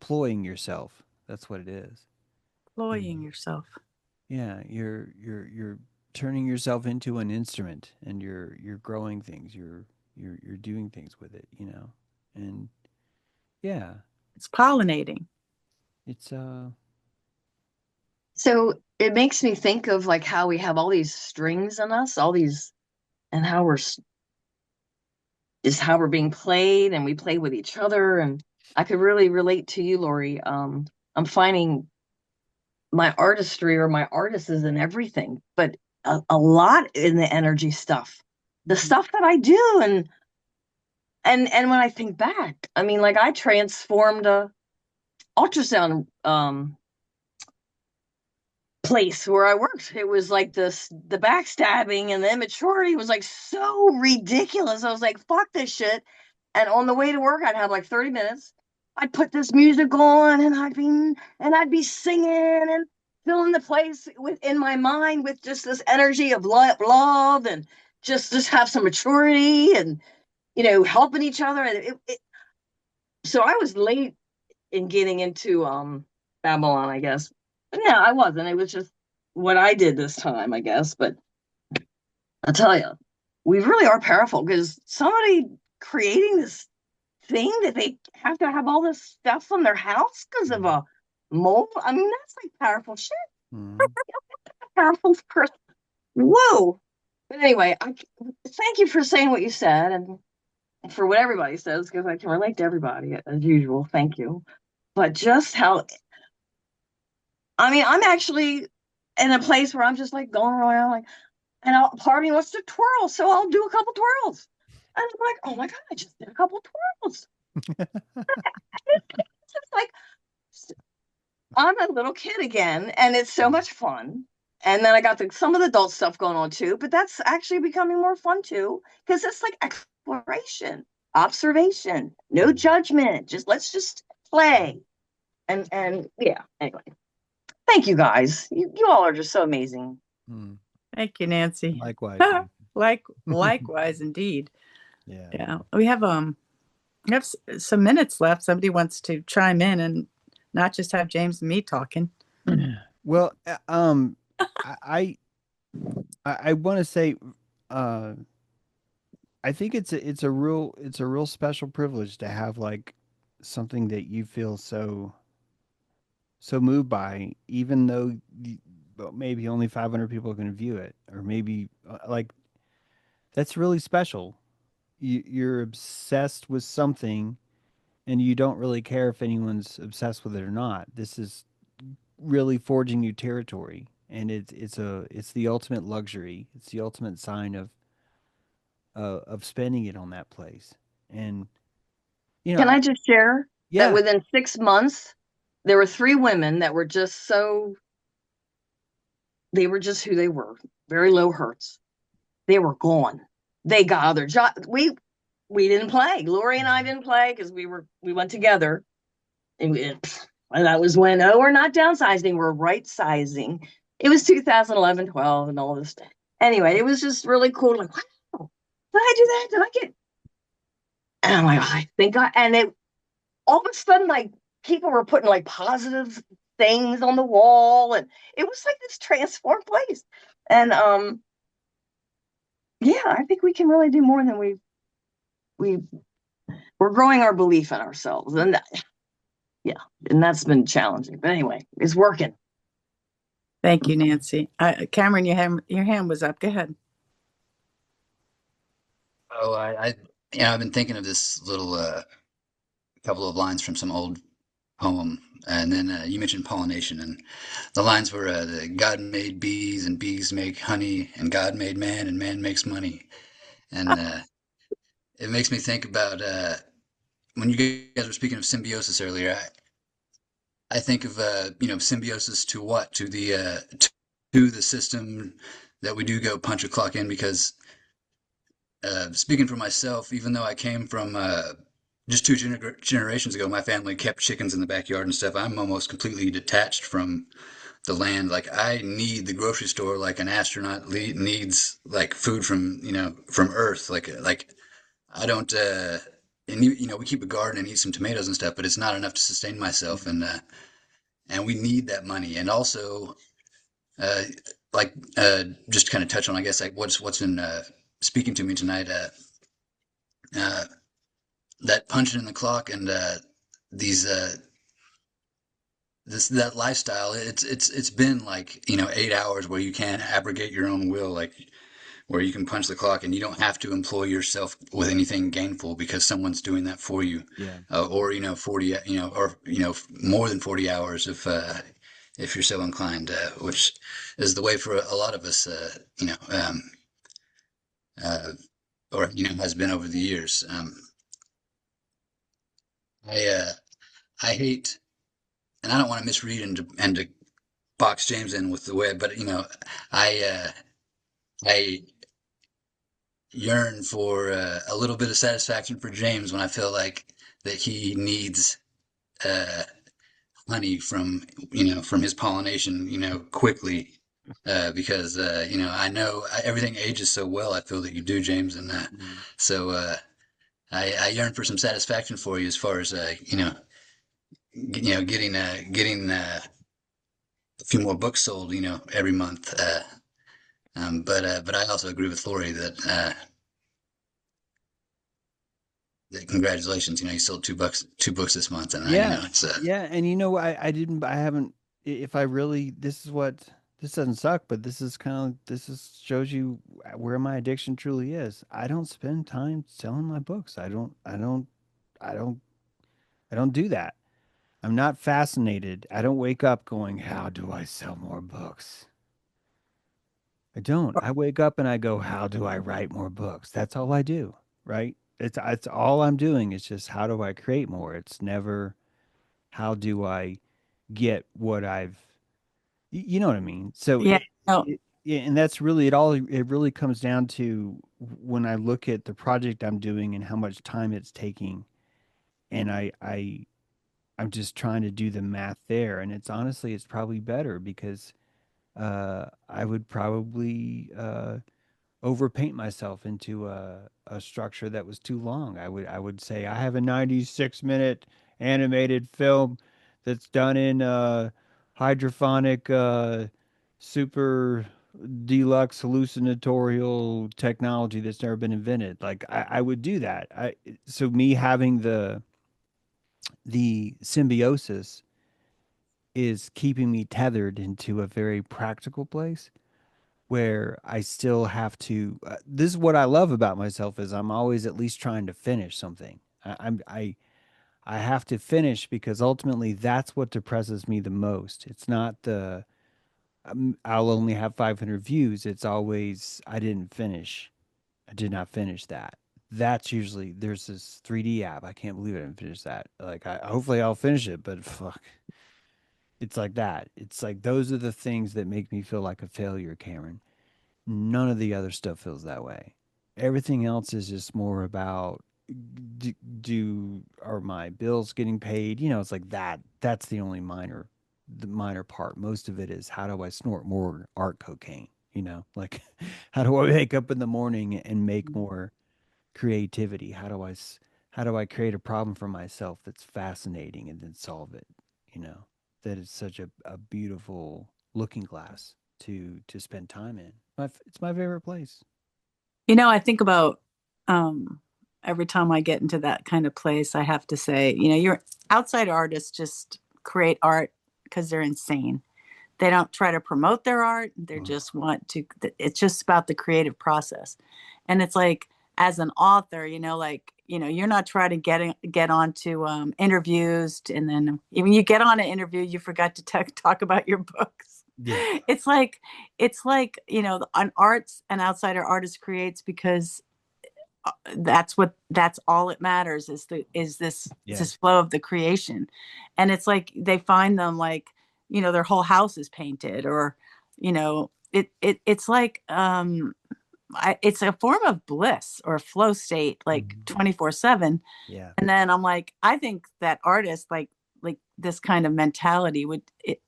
employing yourself. That's what it is. You know. Employing yourself. Yeah, you're turning yourself into an instrument, and you're growing things. You're doing things with it, you know. And yeah, It's pollinating. it's So it makes me think of like how we have all these strings in us, all these, and how is how we're being played, and we play with each other. And I could really relate to you, Lori. I'm finding my artistry or my artist is in everything, but a lot in the energy stuff, the Mhm. stuff that I do. And when I think back, I mean, like I transformed a ultrasound place where I worked. It was like the backstabbing and the immaturity was like so ridiculous. I was like, fuck this shit. And on the way to work, I'd have like 30 minutes. I'd put this music on and I'd be singing and filling the place within my mind with just this energy of love and just have some maturity and helping each other. And so I was late in getting into Babylon, I guess. But yeah, I wasn't. It was just what I did this time, I guess. But I'll tell you, we really are powerful because somebody creating this thing that they have to have all this stuff from their house because of a mold. I mean, that's like powerful shit. mm, Powerful person. Whoa. But anyway, thank you for saying what you said and for what everybody says because I can relate to everybody as usual. Thank you. But just how, I mean, I'm actually in a place where I'm just like going around like, and part of me wants to twirl, so I'll do a couple twirls. And I'm like, oh my God, I just did a couple twirls. It's just like I'm a little kid again, and it's so much fun. And then I got some of the adult stuff going on too, but that's actually becoming more fun too, because it's like exploration, observation, no judgment. Let's just play. And yeah, anyway. Thank you guys. You all are just so amazing. mm. Thank you, Nancy. Likewise. Likewise, indeed. Yeah. Yeah, we have some minutes left. Somebody wants to chime in and not just have James and me talking. Well, I I want to say, uh, I think it's a real special privilege to have like something that you feel so moved by, even though well, maybe only 500 people are going to view it, or maybe like that's really special. You're obsessed with something, and you don't really care if anyone's obsessed with it or not. This is really forging new territory, and it's the ultimate luxury. It's the ultimate sign of spending it on that place. And you know, Can I just share that yeah, within 6 months, there were three women that were just they were just who they were, very low hertz. They were gone. They got other jobs. We didn't play. Lori and I didn't play because we went together. And that was when, oh, we're not downsizing, we're right sizing. It was 2011, 12, and all this. Anyway, it was just really cool. Like, wow, did I do that? Did I get? And I'm like, oh, I think and it all of a sudden, like, people were putting like positive things on the wall, and it was like this transformed place. And yeah, I think we can really do more than we we're growing our belief in ourselves, and yeah, and that's been challenging. But anyway, it's working. Thank you, Nancy. Cameron, your hand was up. Go ahead. Oh, I've been thinking of this little couple of lines from some old poem, and then you mentioned pollination, and the lines were the God made bees, and bees make honey, and God made man, and man makes money, and it makes me think about when you guys were speaking of symbiosis earlier. I think of symbiosis to what to the system that we do go punch a clock in because speaking for myself, even though I came from just two generations ago, my family kept chickens in the backyard and stuff. I'm almost completely detached from the land. Like I need the grocery store like an astronaut needs like food from from Earth. Like I don't. And we keep a garden and eat some tomatoes and stuff, but it's not enough to sustain myself, and we need that money. And also, uh, like just to kind of touch on, I guess like what's been speaking to me tonight. Uh, that punching in the clock and these this that lifestyle. It's been like 8 hours where you can't abrogate your own will, like where you can punch the clock and you don't have to employ yourself with anything gainful because someone's doing that for you. Yeah. Or 40, or more than 40 hours if you're so inclined, which is the way for a lot of us, uh, or has been over the years. I I hate, and I don't want to misread and to box James in with the way, but I yearn for a little bit of satisfaction for James when I feel like that he needs uh, honey from from his pollination quickly, because I know everything ages so well. I feel that you do, James, and so I yearn for some satisfaction for you as far as getting a few more books sold every month. But I also agree with Lori that congratulations, you sold two books this month, and Yeah. it's Yeah. And I haven't, if I really, this doesn't suck, but this is, shows you where my addiction truly is. I don't spend time selling my books. I don't, I don't do that. I'm not fascinated. I don't wake up going, how do I sell more books? I don't. I wake up and I go, how do I write more books? That's all I do, right? It's all I'm doing is just how do I create more? It's never how do I get what you know what I mean? So Yeah. No. yeah, and that's really it all. It really comes down to when I look at the project I'm doing and how much time it's taking, and I'm just trying to do the math there, and it's honestly it's probably better because I would probably overpaint myself into a structure that was too long. I would say I have a 96-minute animated film that's done in hydrophonic super deluxe hallucinatorial technology that's never been invented. Like I would do that. So me having the symbiosis is keeping me tethered into a very practical place where I still have to. This is what I love about myself is I'm always at least trying to finish something. I have to finish because ultimately that's what depresses me the most. It's not the I'll only have 500 views. It's always I didn't finish. I did not finish that. That's usually there's this 3D app. I can't believe I didn't finish that. Like hopefully I'll finish it, but fuck, it's like that. It's like those are the things that make me feel like a failure, Cameron. None of the other stuff feels that way. Everything else is just more about are my bills getting paid? It's like that. That's the minor part. Most of it is how do I snort more art cocaine? Like how do I wake up in the morning and make more creativity? How do I create a problem for myself that's fascinating and then solve it? You know, that is such a beautiful looking glass to spend time in. It's my favorite place. I think about um, every time I get into that kind of place, I have to say, your outside artists just create art because they're insane. They don't try to promote their art. They Mm. just want to, it's just about the creative process. And it's like, as an author, you're not trying to get onto interviews. And then when you get on an interview, you forgot to talk about your books. Yeah. It's like an arts an outsider artist creates because that's all it matters is Yeah. this flow of the creation. And it's like they find them like their whole house is painted, or it's like it's a form of bliss or flow state, like Mhm. 24/7. Yeah. And then I'm like, I think that artists like this kind of mentality would it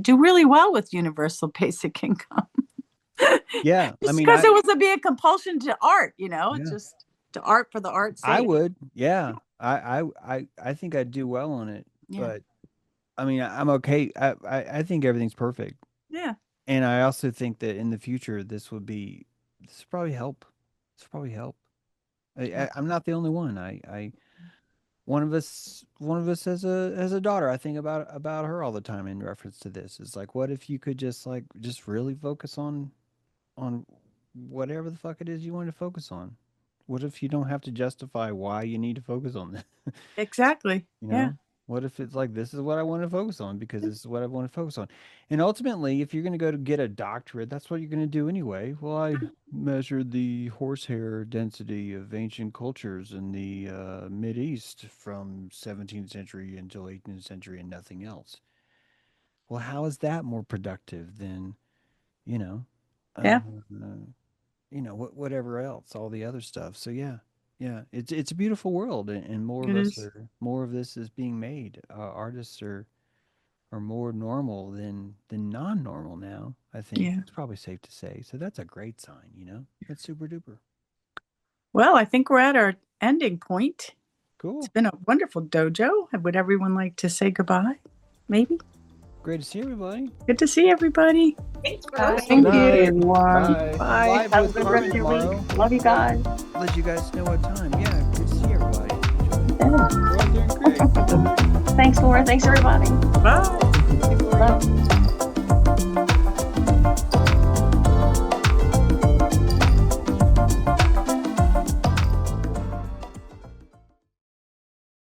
do really well with universal basic income. Yeah. I Just mean, because it was be a compulsion to art, yeah, just to art for the art's I sake. would. Yeah. I think I'd do well on it, Yeah. but I mean, I'm okay. I think everything's perfect. Yeah. And I also think that in the future, this would probably help. This would probably help. I'm not the only one. One of us has a daughter. I think about her all the time in reference to this. It's like, what if you could just really focus on whatever the fuck it is you want to focus on? What if you don't have to justify why you need to focus on this? Exactly. You Yeah. know, what if it's like, this is what I want to focus on because this is what I want to focus on? And ultimately, if you're going to go to get a doctorate, that's what you're going to do anyway. Well, I measured the horsehair density of ancient cultures in the Mid East from 17th century until 18th century and nothing else. Well, how is that more productive than, you know, uh, Yeah. whatever else, all the other stuff. So yeah, yeah, it's a beautiful world, and It is. more of this is being made. Artists are more normal than non-normal now. I think Yeah. it's probably safe to say. So that's a great sign. That's super duper Well, I think we're at our ending point. It's cool. been a wonderful dojo. Would everyone like to say goodbye? Maybe. Great to see everybody. Good to see everybody. Thanks for Bye. hosting. Thank Bye. you. everyone. Bye. Live Have a with good Carmen rest of your tomorrow. week. Love you guys. Let you guys know what time. Yeah, good to see everybody. Yeah. We're all doing great. Thanks, Laura. Thanks, everybody. Bye. Thank you, Laura. Love.